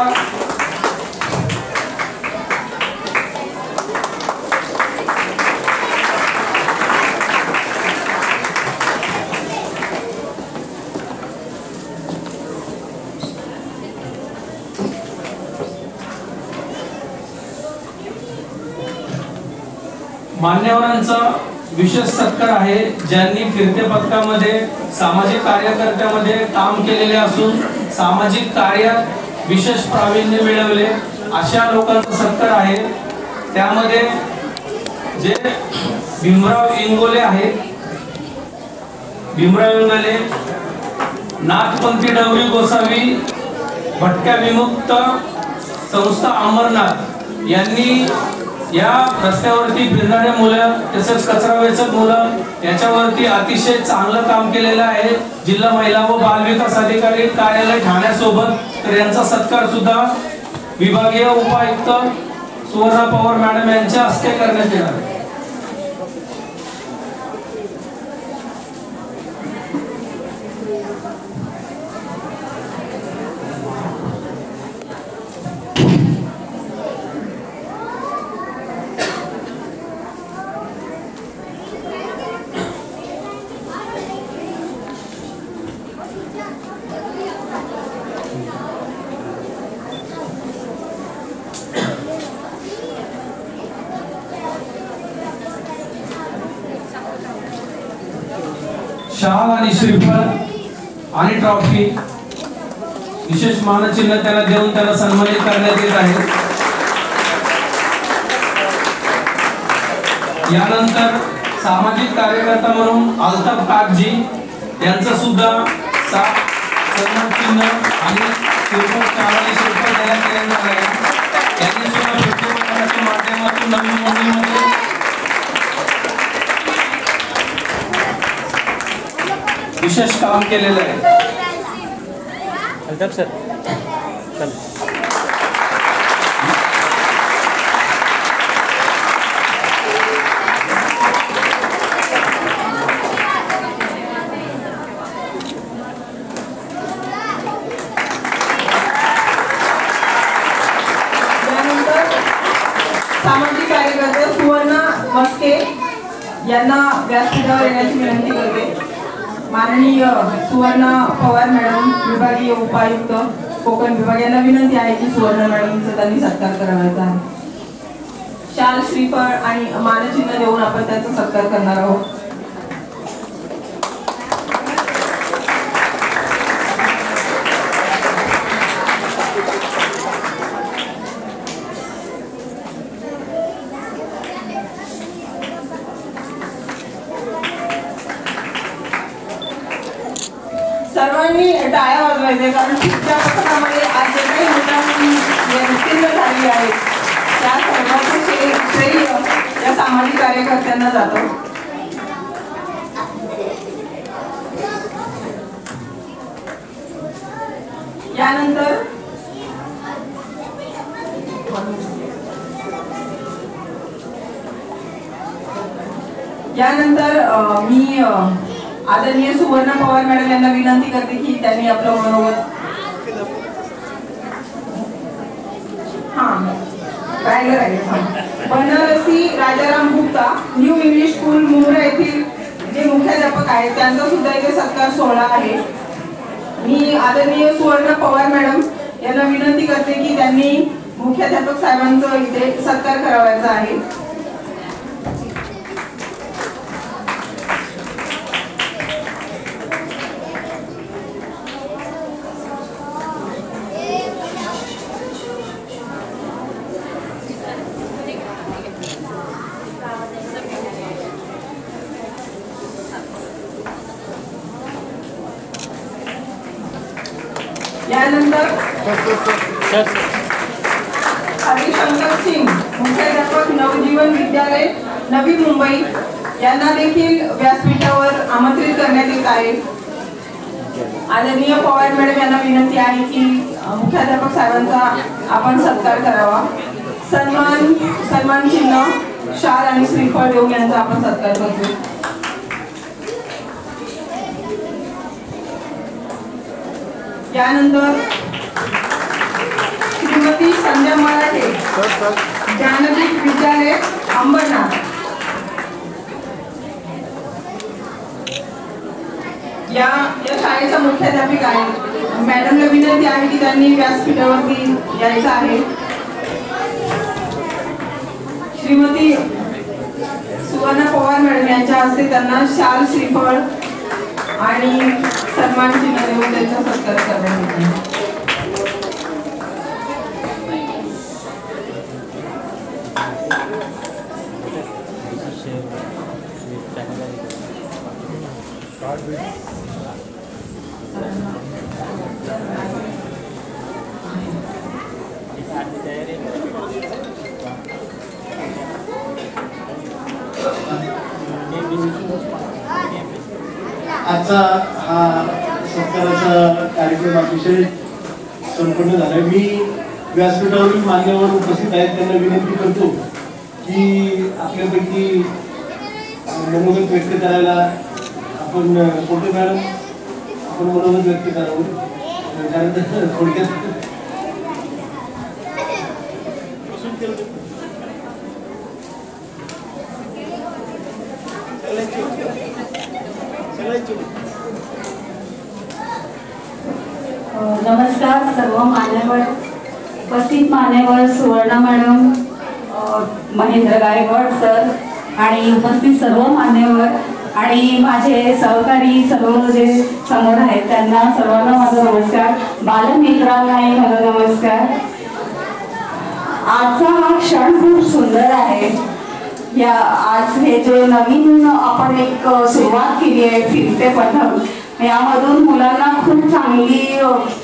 मान्यवरांचा विशेष सत्कार आहे ज्यांनी फिरते पथकामध्ये सामाजिक कार्यकर्त्यामध्ये काम केलेले असून सामाजिक कार्यात विशेष प्रावीण्य मिळवले अशा लोकांचा सत्कार आहे. त्यामध्ये जे भीमराव इंगोले आहेत, भीमराव इंगोले, नाथपंथी डवरी गोसावी, भटक्या विमुक्त संस्था अमरनाथ यांनी या रस्त्यावरती फिरणारे मुलं तसेच कचरा वेचक मुलं याच्यावरती अतिशय चांगलं काम केलेलं आहे. जिल्हा महिला व बाल विकास अधिकारी कार्यालय ठाण्यासोबत तर यांचा सत्कार सुद्धा विभागीय उपायुक्त सुवर्णा पवार मॅडम यांच्या हस्ते करण्यात येणार आहे. शाल आणि श्रीफळ आणि ट्रॉफी विशेष मानचिन्ह त्याला देऊन त्याला सन्मानित करण्यात येत आहे. यानंतर सामाजिक कार्यकर्ता म्हणून अल्ताफ कागजी यांचं सुद्धा सन्मान चिन्ह आणि श्रीफळ शाल आणि श्रीफळ देण्यात येणार आहे. त्यांनी सुद्धा प्रत्येकाच्या माध्यमातून नवीन मोहीमेमध्ये विशेष काम केलेलं आहे. सर सामाजिक कार्यकर्ते सुवर्णा मस्के यांना व्यासपीठावर येण्याची विनंती करते. माननीय सुवर्णा पवार मॅडम, विभागीय उपायुक्त कोकण विभाग यांना विनंती आहे की सुवर्णा मॅडमचा त्यांनी सत्कार करायचा आहे. शाल, श्रीफळ आणि मानचिन्ह देऊन आपण त्याचा सत्कार करणार आहोत. सर्वांनी टाळ्या वाजवायचे कारण पुढच्या पथकामध्ये आज जे काही मुलांनी उत्तीर्ण झालेली आहेत त्या सर्वांचे श्रेय या सामाजिक कार्यकर्त्यांना जातं. यानंतर मी आदरणीय सुवर्णा पवार मॅडम यांना विनंती करते की त्यांनी आपलं मनोगत Banarasi Rajaram Gupta new English school Mumbra येथील जे मुख्याध्यापक आहेत त्यांचा सुद्धा इथे सत्कार सोहळा आहे. मी आदरणीय सुवर्णा पवार मॅडम यांना विनंती करते की त्यांनी मुख्याध्यापक साहेबांचा इथे सत्कार करावायचा आहे. यानंतर हरिशंकर सिंग, मुख्याध्यापक, नवजीवन विद्यालय, नवी मुंबई, यांना देखील व्यासपीठावर आमंत्रित करण्यात येत आहे. आदरणीय पवार मॅडम यांना विनंती आहे की मुख्याध्यापक साहेबांचा आपण सत्कार करावा. सन्मान चिन्ह, शाल आणि श्रीफळ देऊन यांचा आपण सत्कार करतो. यानंतर श्रीमती संध्या मराठे, ज्ञानदीप विद्यालय, अंबरनाथ, या शाळेच्या मुख्याध्यापिका आहेत. मॅडमला विनंती आहे की त्यांनी व्यासपीठावरती यायचं आहे. श्रीमती सुवर्णा पवार मॅडम यांच्या हस्ते त्यांना शाल, श्रीफळ आणि सन्मान चिन्ह देऊन त्यांचा सत्कार करण्यात येतो. आजचा हा सत्काराचा कार्यक्रम अतिशय संपन्न झाला. मी व्यासपीठावरील मान्यवर उपस्थित आहेत त्यांना विनंती करतो की आपल्यापैकी मनोगत व्यक्त करायला आपण फोटो मॅडम आपण मनोगत व्यक्त करावं. कारण थोडक्यात नमस्कार सर्व मान्यवर, उपस्थित मान्यवर, सुवर्णा मॅडम, महेंद्र गायकवाड सर आणि उपस्थित सर्व मान्यवर आणि माझे सहकारी सर्व जे समोर आहेत त्यांना सर्वांना माझा नमस्कार. बालमित्रांनाही माझा नमस्कार. आजचा हा क्षण खूप सुंदर आहे. या आज हे जे नवीन आपण एक सुरुवात केली आहे फिरते पथक, यामधून मुलांना खूप चांगली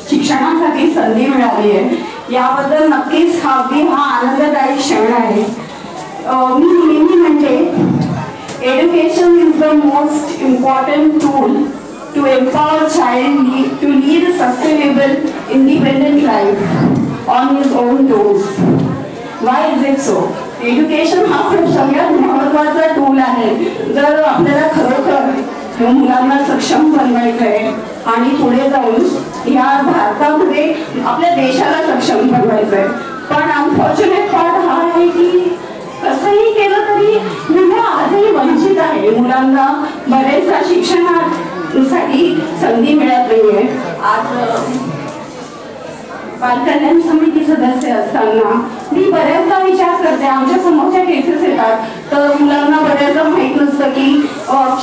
शिक्षणासाठी संधी मिळाली आहे. याबद्दल नक्कीच हा आनंददायी क्षण आहे. मी नेहमी म्हणते education is the most important tool to empower child to lead sustainable independent life on his own toes. Why is it so? Education हा खूप सगळ्यात महत्त्वाचा टूल आहे. जर आपल्याला खरोखर मुलांना सक्षम बनवायचं आहे आणि पुढे जाऊन या भारतामध्ये आपल्या देशाला सक्षम बनवायचं आहे. पण अनफॉर्च्युनेट पार्ट हा आहे की कसंही केलं तरी मुलं आजही वंचित आहे. मुलांना बरेचदा शिक्षणासाठी संधी मिळत नाहीये. आज बालकल्याण समिती सदस्य असताना मी बऱ्याचदा विचार करते, आमच्या समोरच्या केसेस येतात तर मुलांना बऱ्याचदा माहीत नसतं की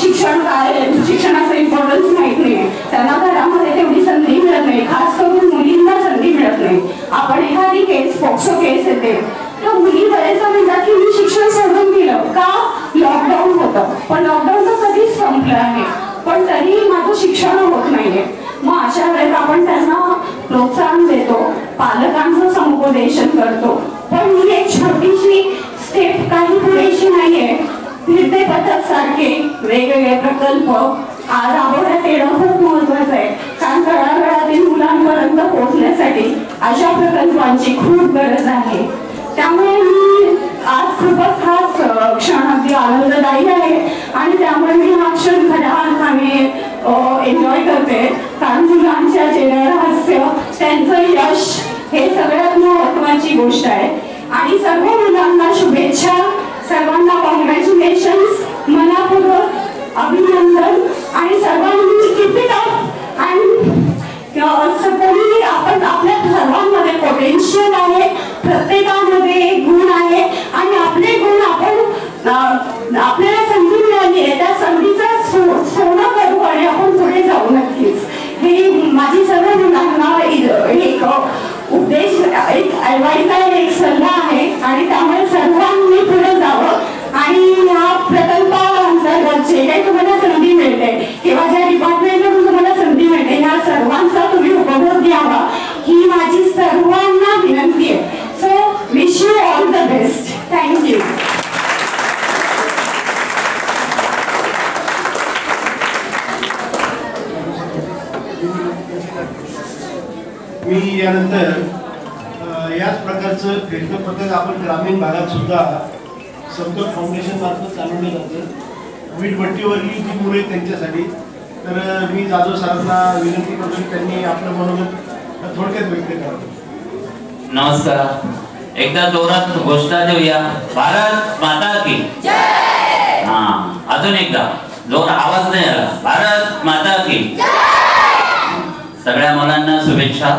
शिक्षण काय आहे, शिक्षणाचं इम्पॉर्टन्स माहीत नाही. त्यांना घरामध्ये तेवढी संधी मिळत नाही, खास करून मुलींना संधी मिळत नाही. आपण एखादी केस पोक्सो केस येते तर मुली बरेचदा म्हणतात की मी शिक्षण सोडून दिलं का, लॉकडाऊन होतं. पण लॉकडाऊन तर कधीच संपलं आहे पण तरी माझं शिक्षण होत नाहीये. मग अशा वेळेस आपण त्यांना प्रोत्साहन देतो, पालकांचं समुपदेशन करतो. पण ही एक छोटीशी स्टेप काही पुरेशी नाहीये. फिरते पथक सारखे वेगवेगळे प्रकल्प आज राबवण्यात येणं खूप महत्वाचं आहे. कारण तळागाळातील मुलांपर्यंत पोहोचण्यासाठी अशा प्रकल्पांची खूप गरज आहे. त्यामुळे मी आज खूपच हा क्षण अगदी आनंददायी आहे आणि त्यामुळे मी हा क्षण खऱ्या अर्थाने एन्जॉय करते. कारण मुलांच्या चेहऱ्यावर हास्य, त्यांचं यश हे सगळ्यात महत्त्वाची गोष्ट आहे. आणि सर्व मुलांना शुभेच्छा, सर्वांना कॉंग्रॅच्युलेशन्स, मनापूर्वक अभिनंदन आणि सर्वांनी कीप इट अप. आणि कोणी आपण आपल्या सर्वांमध्ये पोटेन्शियल आहे, प्रत्येकामध्ये एक गुण आहे आणि आपले गुण आपण आपल्याला संधी मिळाली आहे त्या संधीचा सोनं करू आणि आपण पुढे जाऊ नक्कीच. हे माझी सर्व मुलांना एक उपदेश, एक ॲडवाइस आहे, एक सल्ला आहे आणि त्यामुळे सर्वांनी पुढे जावं आणि या प्रकल्पाअंतर्गत जे मी यानंतर याच प्रकारचं फिरतं पथक आपण ग्रामीण भागात सुद्धा संतोष फाउंडेशन मार्फत चालवलं जातं. वीटभट्टीवरली जी मुलं आहेत त्यांच्यासाठी. तर मी जाधव सरांना विनंती करतो की त्यांनी आपलं मनोगत थोडक्यात व्यक्त करावं. नमस्कार. एकदा जोरात घोषणा देऊया. भारत माता की जय. अजून एकदा जोर आवाज नाही आला. भारत माता की जय. सगळ्या मुलांना शुभेच्छा.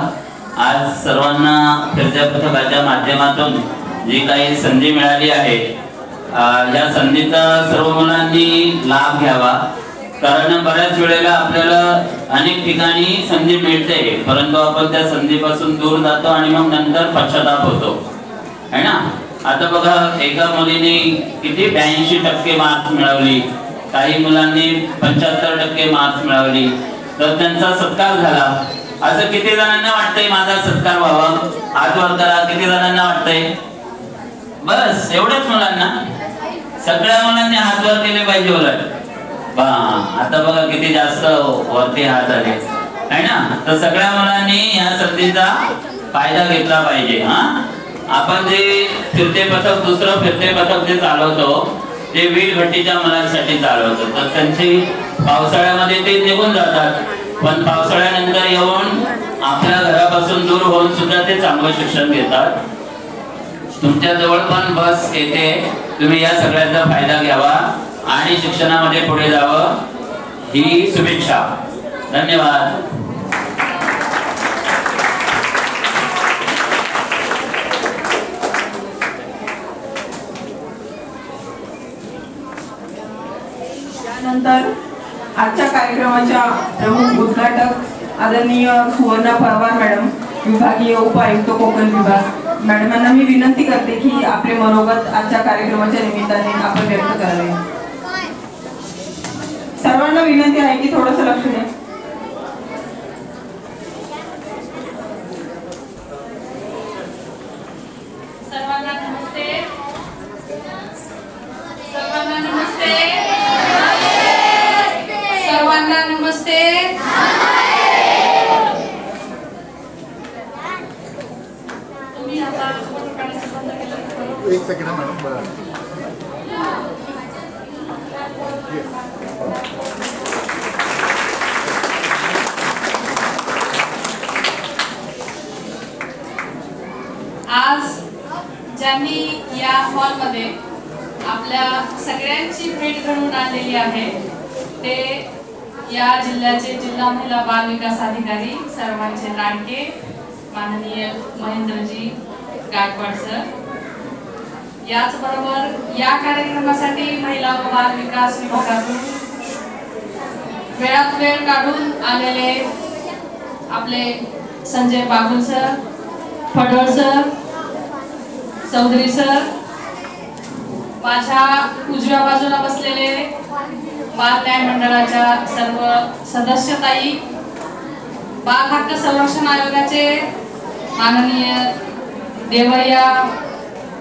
आज सर्वांना फिरत्या पथकाच्या माध्यमातून जी काही संधी मिळाली आहे या संधीचा सर्व मुलांनी लाभ घ्यावा. कारण बऱ्याच वेळेला आपल्याला अनेक ठिकाणी संधी मिळते परंतु आपण त्या संधीपासून दूर जातो आणि मग नंतर पश्चाताप होतो है ना. आता बघा एका मुलीने किती 82% मार्क्स मिळवली, काही मुलांनी 75% मार्क्स मिळवली तर त्यांचा सत्कार झाला. असं किती जणांना वाटतंय माझा सत्कार व्हावा? हात वर करा. किती जणांना वाटतंय? बस एवढ्याच मुलांना? सगळ्या मुलांनी हात वर केले पाहिजे उलट. आता बघा किती जास्त वरती हात आले है ना. तर सगळ्या मुलांनी या संधीचा फायदा घेतला पाहिजे. आपण जे फिरते पथक दुसरं फिरते पथक जे चालवतो ते वीटभट्टीच्या मुलांसाठी चालवतो. तर त्यांची पावसाळ्यामध्ये ते निघून जातात पण पावसाळ्यानंतर येऊन आपल्या घरापासून दूर होऊन सुद्धा ते चांगलं शिक्षण घेतात. तुमच्या जवळ पण बस येते. तुम्ही या सगळ्याचा फायदा घ्यावा आणि शिक्षणामध्ये पुढे जावं ही शुभेच्छा. धन्यवाद. त्यानंतर आजच्या कार्यक्रमाच्या प्रमुख उद्घाटक आदरणीय सुवर्णा पवार मॅडम, विभागीय उपायुक्त कोकण विभाग मॅडमांना मी विनंती करते की आपले मनोगत आजच्या कार्यक्रमाच्या निमित्ताने आपण व्यक्त करावे. सर्वांना विनंती आहे की थोडंसं लक्ष द्या. सर्वांना नमस्ते. सर्वांना नमस्ते. सर्वांना नमस्ते. तुम्ही आता एक सेकंड मॅडम. आज ज्यांनी या हॉलमध्ये आपल्या सगळ्यांची भेट घडवून आणलेली आहे ते या जिल्ह्याचे जिल्हा महिला बाल विकास अधिकारी सर्वांचे लाडके माननीय महेंद्रजी गायकवाड सर. याचबरोबर या कार्यक्रमासाठी महिला व बाल विकास विभागातून वेळात वेळ काढून आलेले आपले Sanjay Bagul sir, Phadwal sir, Chaudhari sir, माझ्या उजव्या बाजूला बसलेले बाल न्याय मंडळाच्या सर्व सदस्यताई, बाल हक्क संरक्षण आयोगाचे माननीय देवैया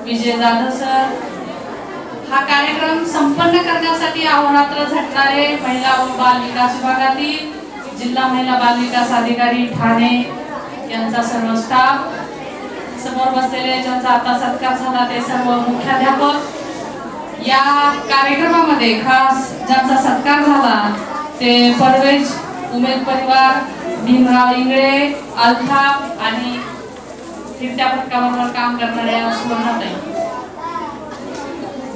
विजय जाधव सर, हा कार्यक्रम संपन्न करण्यासाठी अहोरात्र झटणारे महिला व बाल विकास विभागातील जिल्हा महिला बाल विकास अधिकारी ठाणे यांचा सर्व स्टाफ, समोर बसलेले ज्यांचा आता सत्कार झाला ते सर्व मुख्याध्यापक, या कार्यक्रमामध्ये खास ज्यांचा सत्कार झाला ते परवेज उमेद परिवार, भीमराव इंगळे, अल्ताफ आणि फिरत्या पथकाबरोबर काम करणाऱ्या सुवर्णाताई.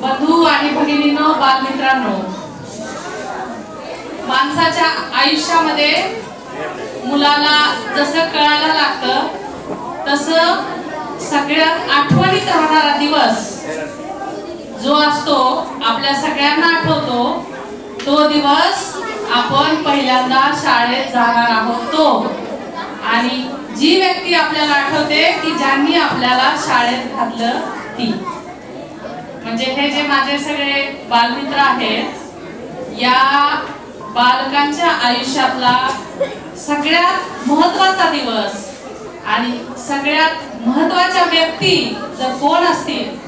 बंधू आणि भगिनींनो, बालमित्रांनो, माणसाच्या आयुष्यामध्ये मुलाला जसं कळायला लागतं तसं सगळ्यात आठवणीत राहणारा दिवस जो असतो आपल्या सगळ्यांना आठवतो तो दिवस आपण पहिल्यांदा शाळेत जाणार आहोत तो. आणि जी व्यक्ती आपल्याला आठवते की ज्यांनी आपल्याला शाळेत घातलं ती म्हणजे हे जे माझे सगळे बालमित्र आहेत या बालकांच्या आयुष्यातला सगळ्यात महत्त्वाचा दिवस आणि सगळ्यात महत्त्वाच्या व्यक्ती जर कोण असतील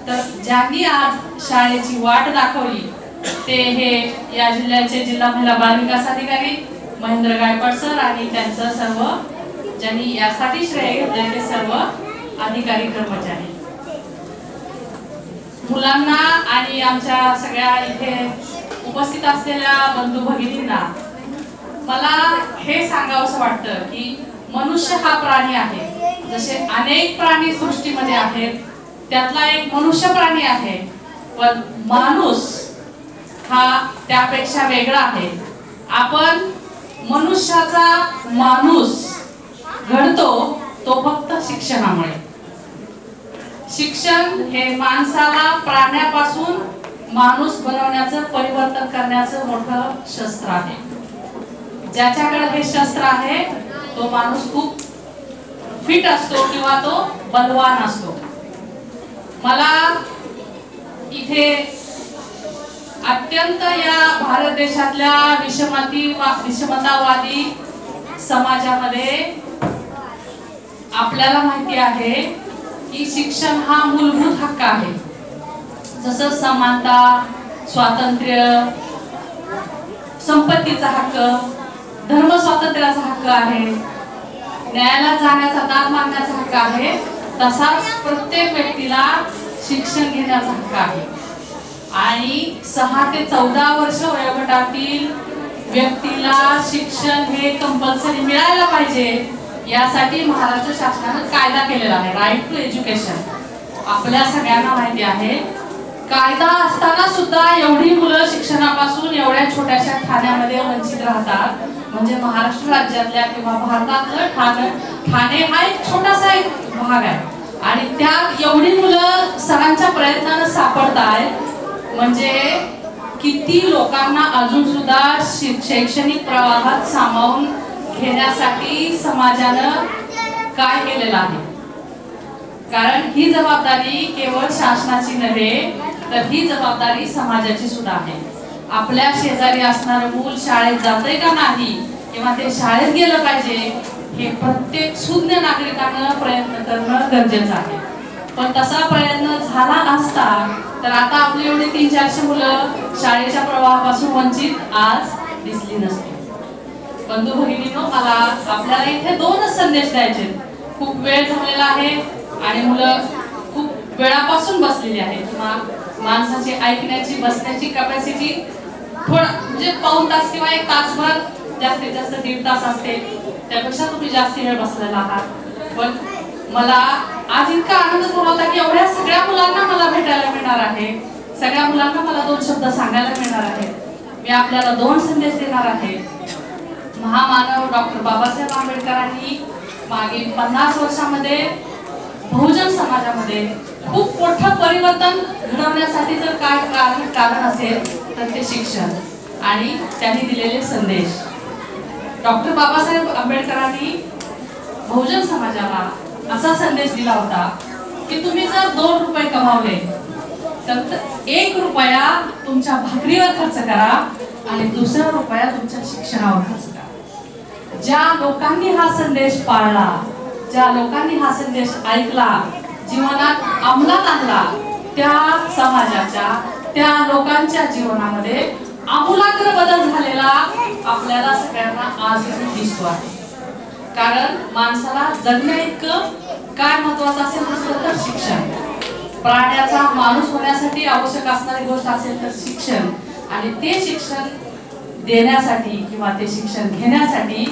तर ज्यांनी आज शाळेची वाट दाखवली ते हे या जिल्ह्याचे जिल्हा महिला बाल विकास अधिकारी महेंद्र गायकवाड सर आणि त्यांचं सर्व ज्यांनी यासाठी श्रेय घेतले ते सर्व अधिकारी कर्मचारी, मुलांना आणि आमच्या सगळ्या इथे उपस्थित असलेल्या बंधू भगिनींना मला हे सांगावंसं वाटतं की मनुष्य हा प्राणी आहे. जसे अनेक प्राणी सृष्टीमध्ये आहेत, त्यातला एक मनुष्य प्राणी आहे, पण माणूस हा त्यापेक्षा वेगळा आहे. आपण मनुष्याचा माणूस घडतो तो फक्त शिक्षणामुळे. शिक्षण हे माणसाला प्राण्यापासून माणूस बनवण्याचं, परिवर्तन करण्याचं मोठं शस्त्र आहे. ज्याच्याकडे हे शस्त्र आहे तो माणूस खूप फिट असतो किंवा तो बलवान असतो. मला इथे अत्यंत या भारत देशातल्या विषमतावादी समाजामध्ये आपल्याला माहिती आहे की शिक्षण हा मूलभूत हक्क आहे. जसं समानता, स्वातंत्र्य, संपत्तीचा हक्क, धर्म स्वातंत्र्याचा हक्क आहे, न्यायाला जाण्याचा, दाद मागण्याचा हक्क आहे, तसाच प्रत्येक व्यक्तीला शिक्षण घेण्याचा हक्क आहे. आणि 6 ते 14 वर्ष वयोगटातील व्यक्तीला शिक्षण हे कंपल्सरी मिळायला पाहिजे, यासाठी महाराष्ट्र शासनाने कायदा केलेला आहे, राईट टू एज्युकेशन. आपल्या सगळ्यांना माहिती आहे, कायदा असताना सुद्धा एवढी मुलं शिक्षणापासून एवढ्या छोट्याशा ठाण्यामध्ये वंचित राहतात. म्हणजे महाराष्ट्र राज्यातल्या किंवा भारतातलं ठाणे हा एक छोटासा एक भाग आहे आणि त्यात एवढी मुलं सरांच्या प्रयत्नानं सापडत आहेत. म्हणजे किती लोकांना अजून सुद्धा शैक्षणिक प्रवाहात सामावून घेण्यासाठी समाजानं काय केलेलं आहे. कारण ही जबाबदारी केवळ शासनाची नव्हे, तर ही जबाबदारी समाजाची सुद्धा आहे. आपल्या शेजारी असणारं मूल शाळेत जातंय का नाही किंवा ते शाळेत गेलं पाहिजे हे प्रत्येक सुज्ञ नागरिकानं प्रयत्न करणं गरजेचं आहे. पण तसा प्रयत्न झाला असता तर आता आपली एवढी 300-400 मुलं शाळेच्या प्रवाहापासून वंचित आज दिसली नसती. बंधू भगिनींनो, मला आपल्याला इथे 2च संदेश द्यायचे. खूप वेळ झालेला आहे आणि मुलं खूप वेळापासून बसलेली आहेत किंवा माणसाची ऐकण्याची, बसण्याची कॅपॅसिटी थोडं म्हणजे पाऊण तास किंवा 1 तासभर, जास्तीत जास्त 1.5 तास असते, त्यापेक्षा तुम्ही जास्त वेळ बसलेला आहात. पण मला आज इतका आनंद झाला होता की एवढ्या सगळ्या मुलांना मला भेटायला मिळणार आहे, सगळ्या मुलांना मला 2 शब्द सांगायला मिळणार आहेत. मी आपल्याला 2 संदेश देणार आहे. महामानव डॉक्टर बाबासाहेब आंबेडकरांनी मागील 50 वर्षामध्ये बहुजन समाजामध्ये खूप मोठं परिवर्तन घडवण्यासाठी जर काय कारण असेल तर ते शिक्षण आणि त्यांनी दिलेले संदेश. डॉक्टर बाबासाहेब आंबेडकरांनी बहुजन समाजाला असा संदेश दिला होता की तुम्ही जर 2 रुपये कमावले तर 1 रुपया तुमच्या भाकरीवर खर्च करा आणि 2 रुपया तुमच्या शिक्षणावर खर्च करा. ज्या लोकांनी हा संदेश पाळला, ज्या लोकांनी हा संदेश ऐकला, जीवनात अंमलात आणला, त्या समाजाच्या, त्या लोकांच्या जीवनामध्ये आमूलाग्र बदल झालेला आपल्याला सगळ्यांना आज दिसतो आहे. कारण माणसाला जगण्या इतकं काय महत्वाचं असेल नसलं तर शिक्षण. प्राण्याचा माणूस होण्यासाठी आवश्यक असणारी गोष्ट असेल तर शिक्षण, आणि ते शिक्षण देण्यासाठी किंवा ते शिक्षण घेण्यासाठी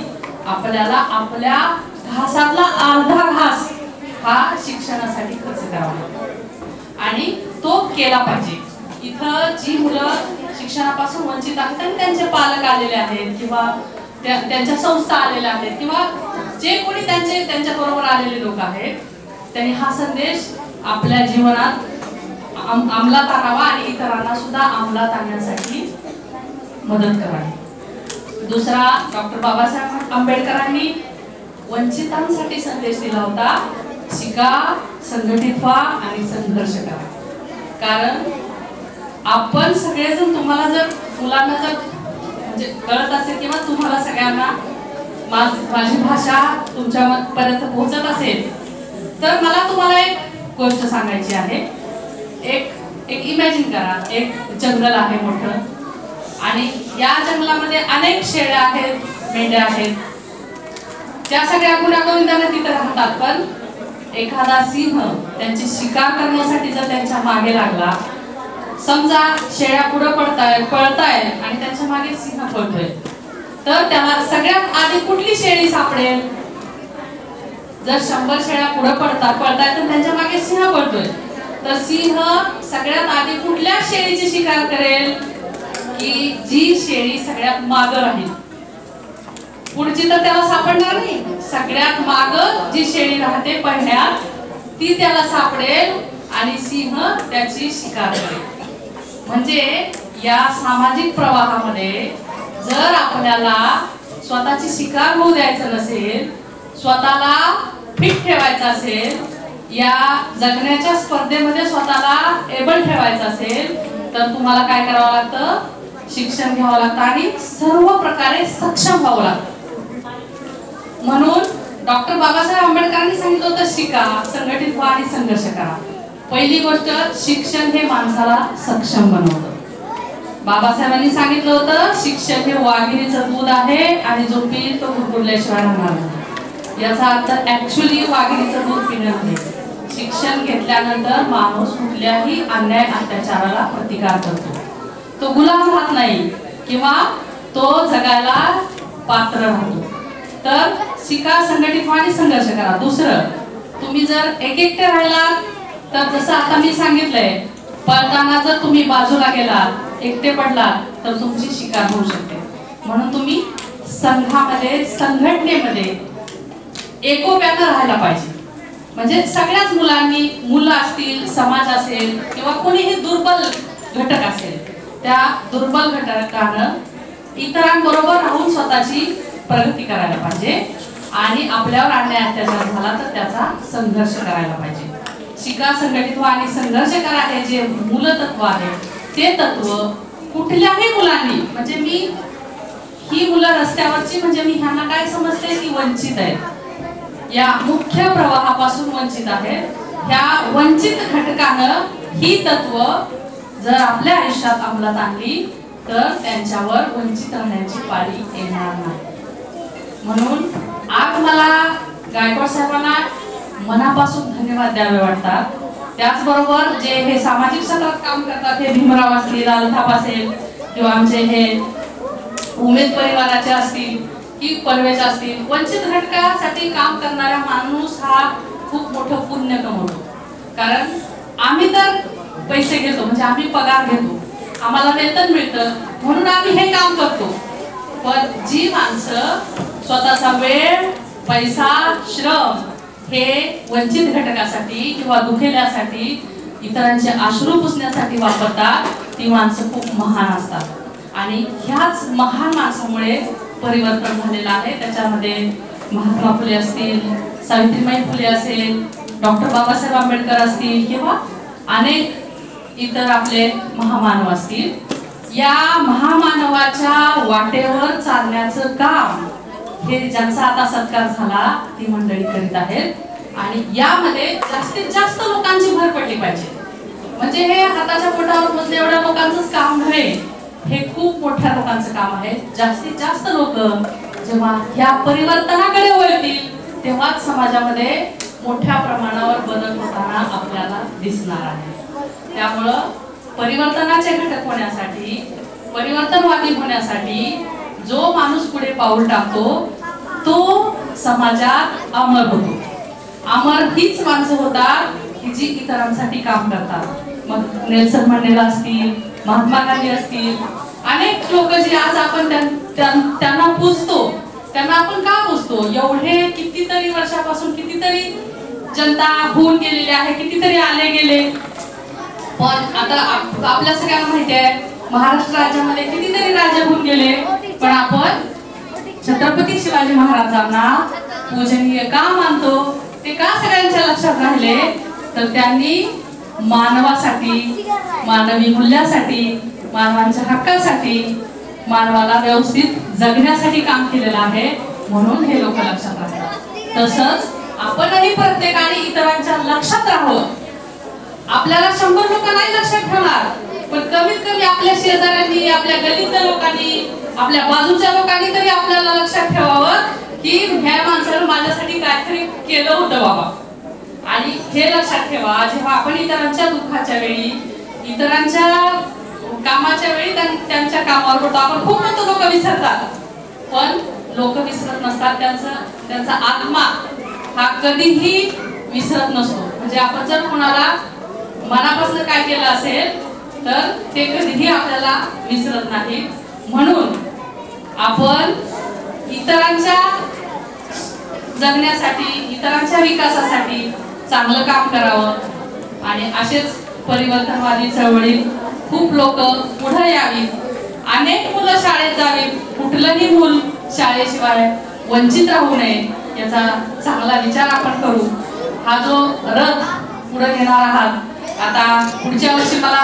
आपल्याला आपल्या घासातला अर्धा घास हा शिक्षणासाठी खर्च करावा आणि तो केला पाहिजे. इथं जी मुलं शिक्षणापासून वंचित आहेत आणि त्यांचे पालक आलेले आहेत किंवा त्यांच्या संस्था आलेल्या आहेत किंवा जे कोणी त्यांच्या बरोबर आलेले लोक आहेत, त्यांनी हा संदेश आपल्या जीवनात अंमलात आणावा आणि इतरांना सुद्धा अंमलात आणण्यासाठी मदत करावी. दुसरा, डॉक्टर बाबासाहेब आंबेडकरांनी वंचितांसाठी संदेश दिला होता, शिका, संघटित व्हा आणि संघर्ष करा. कारण आपण सगळेजण, तुम्हाला जर मुलांना जर म्हणजे कळत असेल किंवा तुम्हाला सगळ्यांना माझी भाषा तुमच्यापर्यंत पोहोचत असेल तर मला तुम्हाला एक गोष्ट सांगायची आहे. एक इमॅजिन करा, एक जंगल आहे मोठं आणि या जंगलामध्ये अनेक शेळ्या आहेत, मेंढ्या आहेत. त्या सगळ्या गुण्यागोविंदाने तिथे राहतात, पण एखादा सिंह त्यांची शिकार करण्यासाठी जर त्यांच्या मागे लागला, समजा शेळ्या पुढे पळतायत आणि त्यांच्या मागे सिंह पळतोय, तर त्याला सगळ्यात आधी कुठली शेळी सापडेल? जर 100 शेळ्या पुढे पळतायत तर त्यांच्या मागे सिंह पळतोय, तर सिंह सगळ्यात आधी कुठल्या शेळीची शिकार करेल? की जी शेळी सगळ्यात मागे राहील. पुढची तर त्याला सापडणार नाही, सगळ्यात मागे जी शेळी राहते पहिल्यात ती त्याला सापडेल आणि सिंह त्याची शिकार करेल. म्हणजे या सामाजिक प्रवाहामध्ये जर आपल्याला स्वतःची शिकार होऊ द्यायचं नसेल, स्वतःला फिट ठेवायचं असेल, या जगण्याच्या स्पर्धेमध्ये स्वतःला एबल ठेवायचं असेल, तर तुम्हाला काय करावं लागतं? शिक्षण घ्यावं लागतं आणि सर्व प्रकारे सक्षम व्हावं लागतं. म्हणून डॉक्टर बाबासाहेब आंबेडकरांनी सांगितलं होतं, शिका, संघटित व्हा आणि संघर्ष करा. पहिली गोष्ट, शिक्षण हे माणसाला सक्षम बनवतं. बाबासाहेबांनी सांगितलं होतं, शिक्षण हे वाघिणीचं दूध आहे आणि जो पिईल तो गुडगुडल्याशिवाय राहणार नाही. याचा अर्थ ऍक्च्युली वाघिणीचं दूध पिणं नाही. शिक्षण घेतल्यानंतर माणूस कुठल्याही अन्याय अत्याचाराला प्रतिकार करतो, तो गुलाम राहत नाही किंवा तो जगायला पात्र राहतो. तर शिका, संघटित व्हा आणि संघर्ष करा. दुसरं, तुम्ही जर एकटे राहिलात तर जसं आता मी सांगितलंय, पळताना जर तुम्ही बाजूला गेलात, एकटे पडलात, तर तुमची शिकार होऊ शकते. म्हणून तुम्ही संघामध्ये, संघटनेमध्ये एकोप्यानं राहायला पाहिजे. म्हणजे सगळ्याच मुलांनी, मुलं असतील, समाज असेल किंवा कोणीही दुर्बल घटक असेल, त्या दुर्बल घटकानं इतरांबरोबर राहून स्वतःची प्रगती करायला पाहिजे आणि आपल्यावर अन्याय अत्याचार झाला तर त्याचा संघर्ष करायला पाहिजे. शिका, संघटित व्हा आणि संघर्ष करा हे जे मूलतत्व आहे, ते तत्व कुठल्याही मुलांनी, म्हणजे मी ही मुलं रस्त्यावरची, म्हणजे मी ह्यांना काय समजते की वंचित आहेत, या मुख्य प्रवाहापासून वंचित आहेत. ह्या वंचित घटकानं ही तत्व जर आपल्या आयुष्यात अंमलात आणली तर त्यांच्यावर वंचित राहण्याची पाळी येणार नाही. म्हणून आज मला गायकवाड साहेबांना मनापासून धन्यवाद द्यावे वाटतात. त्याचबरोबर जे हे सामाजिक क्षेत्रात काम करतात, हे भीमराव असतील, अल्ताफ असेल किंवा आमचे हे उमेद परिवाराचे असतील की परवेश असतील, वंचित घटकासाठी काम करणारा माणूस हा खूप मोठं पुण्य कमवतो. कारण आम्ही तर पैसे घेतो, म्हणजे आम्ही पगार घेतो, आम्हाला वेतन मिळतं, म्हणून आम्ही हे काम करतो. पण जी माणसं स्वतःचा वेळ, पैसा, श्रम हे वंचित घटकासाठी किंवा दुखेल्यासाठी, इतरांचे अश्रू पुसण्यासाठी वापरतात, ती माणसं खूप महान असतात. आणि ह्याच महान माणसामुळे परिवर्तन झालेलं आहे. त्याच्यामध्ये महात्मा फुले असतील, सावित्रीबाई फुले असेल, डॉक्टर बाबासाहेब आंबेडकर असतील किंवा अनेक इतर आपले महामानव असतील. या महामानवाच्या वाटेवर चालण्याचं काम हे ज्यांचा आता सत्कार झाला ती मंडळी करीत आहेत. आणि यामध्ये जास्तीत जास्त लोकांची भर पडली पाहिजे. म्हणजे हे हाताच्या बोटावर मोजले एवढ्या लोकांचंच काम नव्हे, हे खूप मोठ्या लोकांचं काम आहे. जास्तीत जास्त लोक जेव्हा या परिवर्तनाकडे वळतील तेव्हाच समाजामध्ये मोठ्या प्रमाणावर बदल होताना आपल्याला दिसणार आहे. त्यामुळं परिवर्तनाचे घटक होण्यासाठी, परिवर्तनवादी होण्यासाठी जो माणूस पुढे पाऊल टाकतो तो समाजात अमर होतो. अमर हीच माणसं होतात की जी इतरांसाठी काम करतात. मग नेल्सन मंडेला असतील, महात्मा गांधी असतील, अनेक लोक जे आज आपण त्यांना पूजतो, त्यांना आपण का पूजतो? एवढे कितीतरी वर्षापासून कितीतरी जनता होऊन गेलेली आहे, कितीतरी आले गेले. पण आता आपल्या सगळ्यांना माहिती आहे महाराष्ट्र राज्यामध्ये कितीतरी राजे होऊन गेले, पण आपण छत्रपती शिवाजी महाराजांना पूजनीय का मानतो? ते का सगळ्यांच्या लक्षात राहिले? तर त्यांनी मानवासाठी, मानवी मूल्यासाठी, मानवांच्या हक्कासाठी, मानवाला व्यवस्थित जगण्यासाठी काम केलेलं आहे, म्हणून हे लोक लक्षात राहतात. तसंच आपणही प्रत्येकाने इतरांच्या लक्षात राहावं. आपल्याला 100 लोक नाही लक्षात ठेवणार, पण कमीत कमी आपल्या शेजाऱ्यांनी, आपल्या गल्लीतल्या लोकांनी, आपल्या बाजूच्या लोकांनी तरी आपल्याला लक्षात ठेवावं की ह्या माणसानं माझ्यासाठी काहीतरी केलं होतं बाबा. आणि हे लक्षात ठेवा, जेव्हा आपण इतरांच्या दुःखाच्या वेळी, इतरांच्या कामाच्या वेळी त्यांच्या कामावर होतो, आपण खूप म्हणतो लोक विसरतात, पण लोक विसरत नसतात. त्यांचा आत्मा हा कधीही विसरत नसतो. म्हणजे आपण जर कोणाला मनापासून काय केलं असेल तर ते कधीही आपल्याला विसरत नाही. म्हणून आपण इतरांच्या जगण्यासाठी, इतरांच्या विकासासाठी चांगलं काम करावं आणि असेच परिवर्तनवादी चळवळीत खूप लोक पुढे यावीत. अनेक मुलं शाळेत जावीत. कुठलंही मूल शाळेशिवाय वंचित राहू नये याचा चांगला विचार आपण करू. हा जो रथ पुढे नेणार आहात, आता पुढच्या वर्षी मला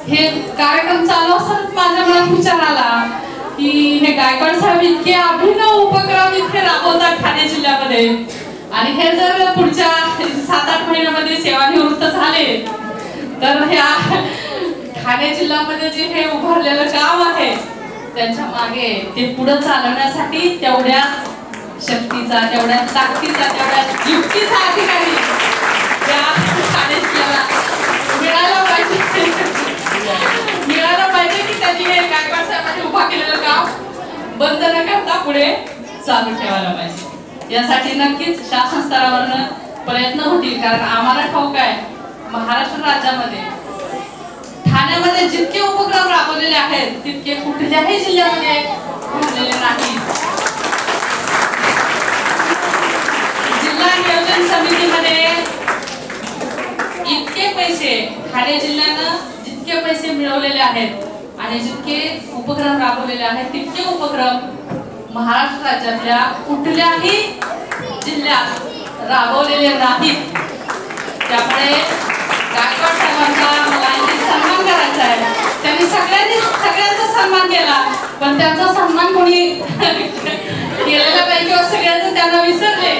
हे कार्यक्रम चालू असताना माझ्या मनात विचार आला की हे गायकवाड साहेब इतके अभिनव उपक्रम इतके राबवतात ठाणे जिल्ह्यामध्ये, आणि हे जर पुढच्या 7-8 महिन्यामध्ये सेवानिवृत्त झाले तर ह्या ठाणे जिल्ह्यामध्ये जे हे उभारलेलं काम आहे त्यांच्या मागे ते पुढे चालवण्यासाठी तेवढ्याच शक्तीचा, तेवढ्याच ताकदीचा, तेवढ्याच युक्तीचा अधिकारी त्या ठाणे जिल्ह्याला मिळाला पाहिजे की त्यांनी हे गायकवाड साहेबांनी उभा केलेलं काम बंद न करता पुढे चालू ठेवायला पाहिजे. यासाठी नक्कीच शासन स्तरावरनं प्रयत्न होतील. कारण आम्हाला ठाऊक आहे महाराष्ट्र राज्यामध्ये ठाण्यामध्ये जितके उपक्रम राबवलेले आहेत तितके कुठल्याही जिल्ह्यामध्ये झालेले नाही. जिल्हा नियोजन समितीमध्ये इतके पैसे ठाणे जिल्ह्यानं जितके पैसे मिळवलेले आहेत आणि जितके उपक्रम राबवलेले आहेत तितके उपक्रम महाराष्ट्र राज्यातल्या कुठल्याही जिल्ह्यात राबवलेले नाहीत. त्यामुळे गायकवाड साहेबांचा मला इथे सन्मान करायचा आहे. त्यांनी सगळ्यांचा सन्मान केला, पण त्यांचा सन्मान कोणी केलेला नाही किंवा सगळ्यांचं त्यांना विसरले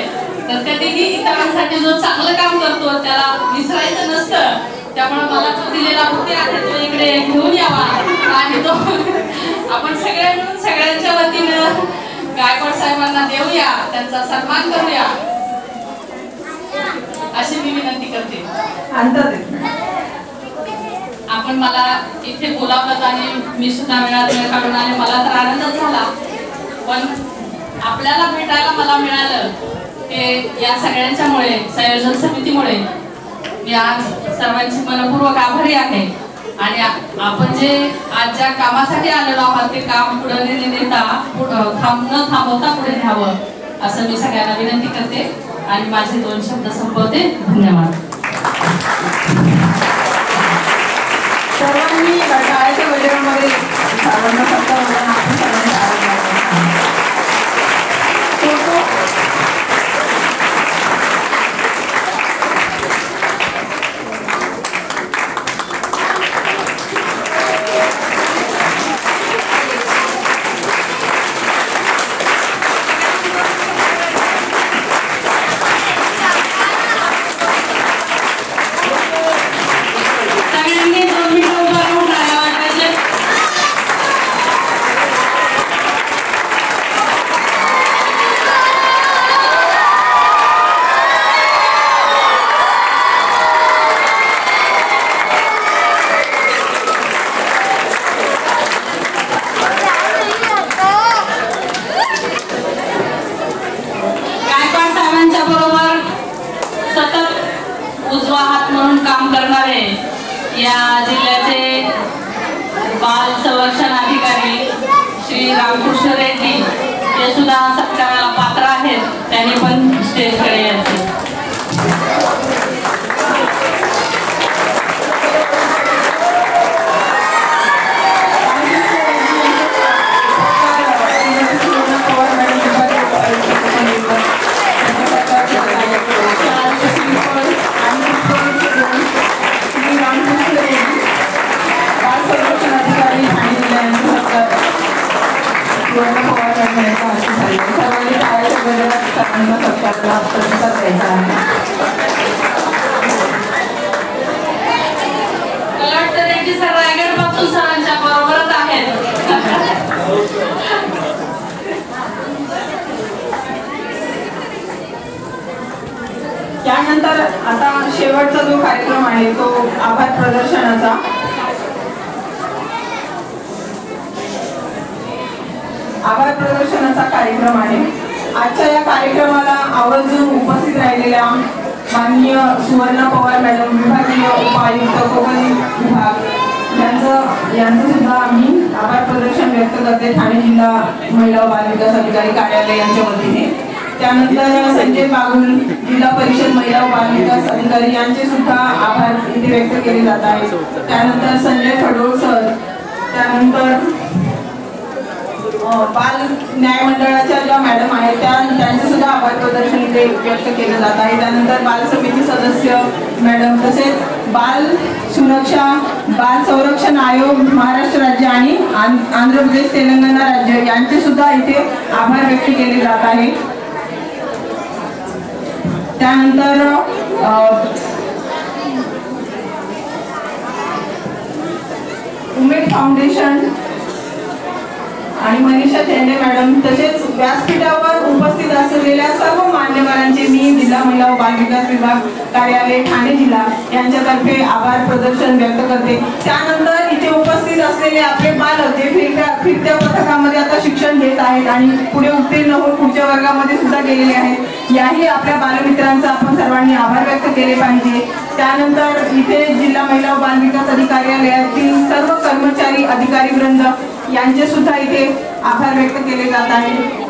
तर कधीही इतरांसाठी जो चांगलं काम करतो त्याला विसरायचं नसतं. त्यामुळे मला जो दिलेला बुके आहे तो इकडे घेऊन यावा आणि तो आपण सगळे मिळून सगळ्यांच्या वतीनं गायकवाड साहेबांना देऊया, त्यांचा सन्मान करूया अशी मी विनंती करते. आपण मला इथे बोलावलं आणि मी सुद्धा वेळ काढून आले, मला तर आनंदच झाला. पण आपल्याला भेटायला मला मिळालं ते या सगळ्यांच्यामुळे, संयोजन समितीमुळे. मी आज सर्वांची मनपूर्वक आभारी आहे. आणि आपण जे आज ज्या कामासाठी आलेलो आहोत ते काम पुढे न थांबवता पुढे न्यावं असं मी सगळ्यांना विनंती करते आणि माझे 2 शब्द संपवते. धन्यवाद. सर्वांनी टाळ्याच्या गजरामध्ये सर्वांना या जिल्ह्याचे बाल संरक्षण अधिकारी श्री रामकृष्ण रेड्डी हे सुद्धा सत्काराला पात्र आहेत. त्यांनी पण स्टेजकडे यायचे. कलेक्टर शेट्टी सर रायगड पासून सरांच्या बरोबरच आहेत. त्यानंतर आता शेवटचा जो कार्यक्रम आहे तो आभार प्रदर्शनाचा. आभार प्रदर्शनाचा कार्यक्रम आहे. आजच्या या कार्यक्रमाला आवर्जून उपस्थित राहिलेल्या माननीय सुवर्णा पवार मॅडम, विभागीय उपायुक्त कोकण विभाग यांचं सुद्धा आम्ही आभार प्रदर्शन व्यक्त करते ठाणे जिल्हा महिला व बाल विकास अधिकारी कार्यालय यांच्या वतीने. त्यानंतर संजय बागुल, जिल्हा परिषद महिला व बाल विकास अधिकारी यांचे सुद्धा आभार इथे व्यक्त केले जात आहेत. त्यानंतर संजय फडोळ सर, त्यानंतर बाल न्याय मंडळाच्या ज्या मॅडम आहेत त्यांचे सुद्धा आभार प्रदर्शन इथे व्यक्त केलं जात आहे. त्यानंतर बाल समिती सदस्य मॅडम, तसेच बाल सुरक्षा बाल संरक्षण आयोग महाराष्ट्र राज्य आणि आंध्र प्रदेश तेलंगणा राज्य यांचे सुद्धा इथे आभार व्यक्त केले जात आहे. त्यानंतर उमेद फाउंडेशन आणि मनीषा चेंडे मॅडम, तसेच व्यासपीठावर उपस्थित असलेल्या सर्व मान्यवरांचे मी जिल्हा महिला व बाल विकास विभाग कार्यालय ठाणे जिल्हा यांच्यातर्फे आभार प्रदर्शन व्यक्त करते. त्यानंतर इथे उपस्थित असलेले आपले बालक जे फिरत्या पथकामध्ये आता शिक्षण घेत आहेत आणि पुढे उत्तीर्ण होऊन पुढच्या वर्गामध्ये सुद्धा गेलेले आहेत, याही आपल्या बालमित्रांचा आपण सर्वांनी आभार व्यक्त केले पाहिजे. त्यानंतर इथे जिल्हा महिला व बाल विकास अधिकार्यालयातील सर्व कर्मचारी अधिकारी वृंद यांचे सुद्धा इथे आभार व्यक्त केले जात आहेत.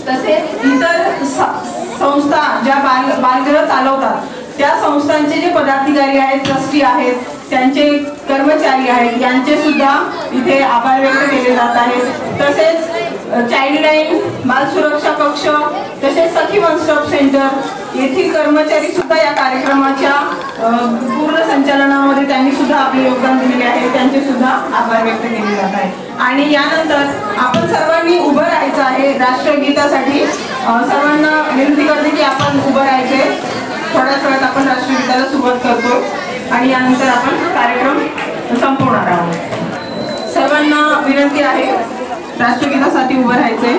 तसेच इतर संस्था ज्या बालगृह चालवतात त्या संस्थांचे जे पदाधिकारी आहेत, ट्रस्टी आहेत, त्यांचे कर्मचारी आहेत, यांचे सुद्धा इथे आभार व्यक्त केले जात आहेत. तसेच चाइल्डलाईन, बाल सुरक्षा कक्ष, तसेच सखी वन स्टॉप सेंटर येथील कर्मचारी सुद्धा या कार्यक्रमाच्या पूर्ण संचालनामध्ये त्यांनी सुद्धा आपले योगदान दिलेले आहे, त्यांचे सुद्धा आभार व्यक्त केले जात आहे. आणि यानंतर आपण सर्वांनी उभं राहायचं आहे राष्ट्रगीतासाठी. सर्वांना विनंती करते की आपण उभं राहायचे. थोड्याच वेळात आपण राष्ट्रगीताला सुरुवात करतो आणि यानंतर आपण कार्यक्रम संपवणार आहोत. सर्वांना विनंती आहे राष्ट्रगीतासाठी उभं राहायचंय.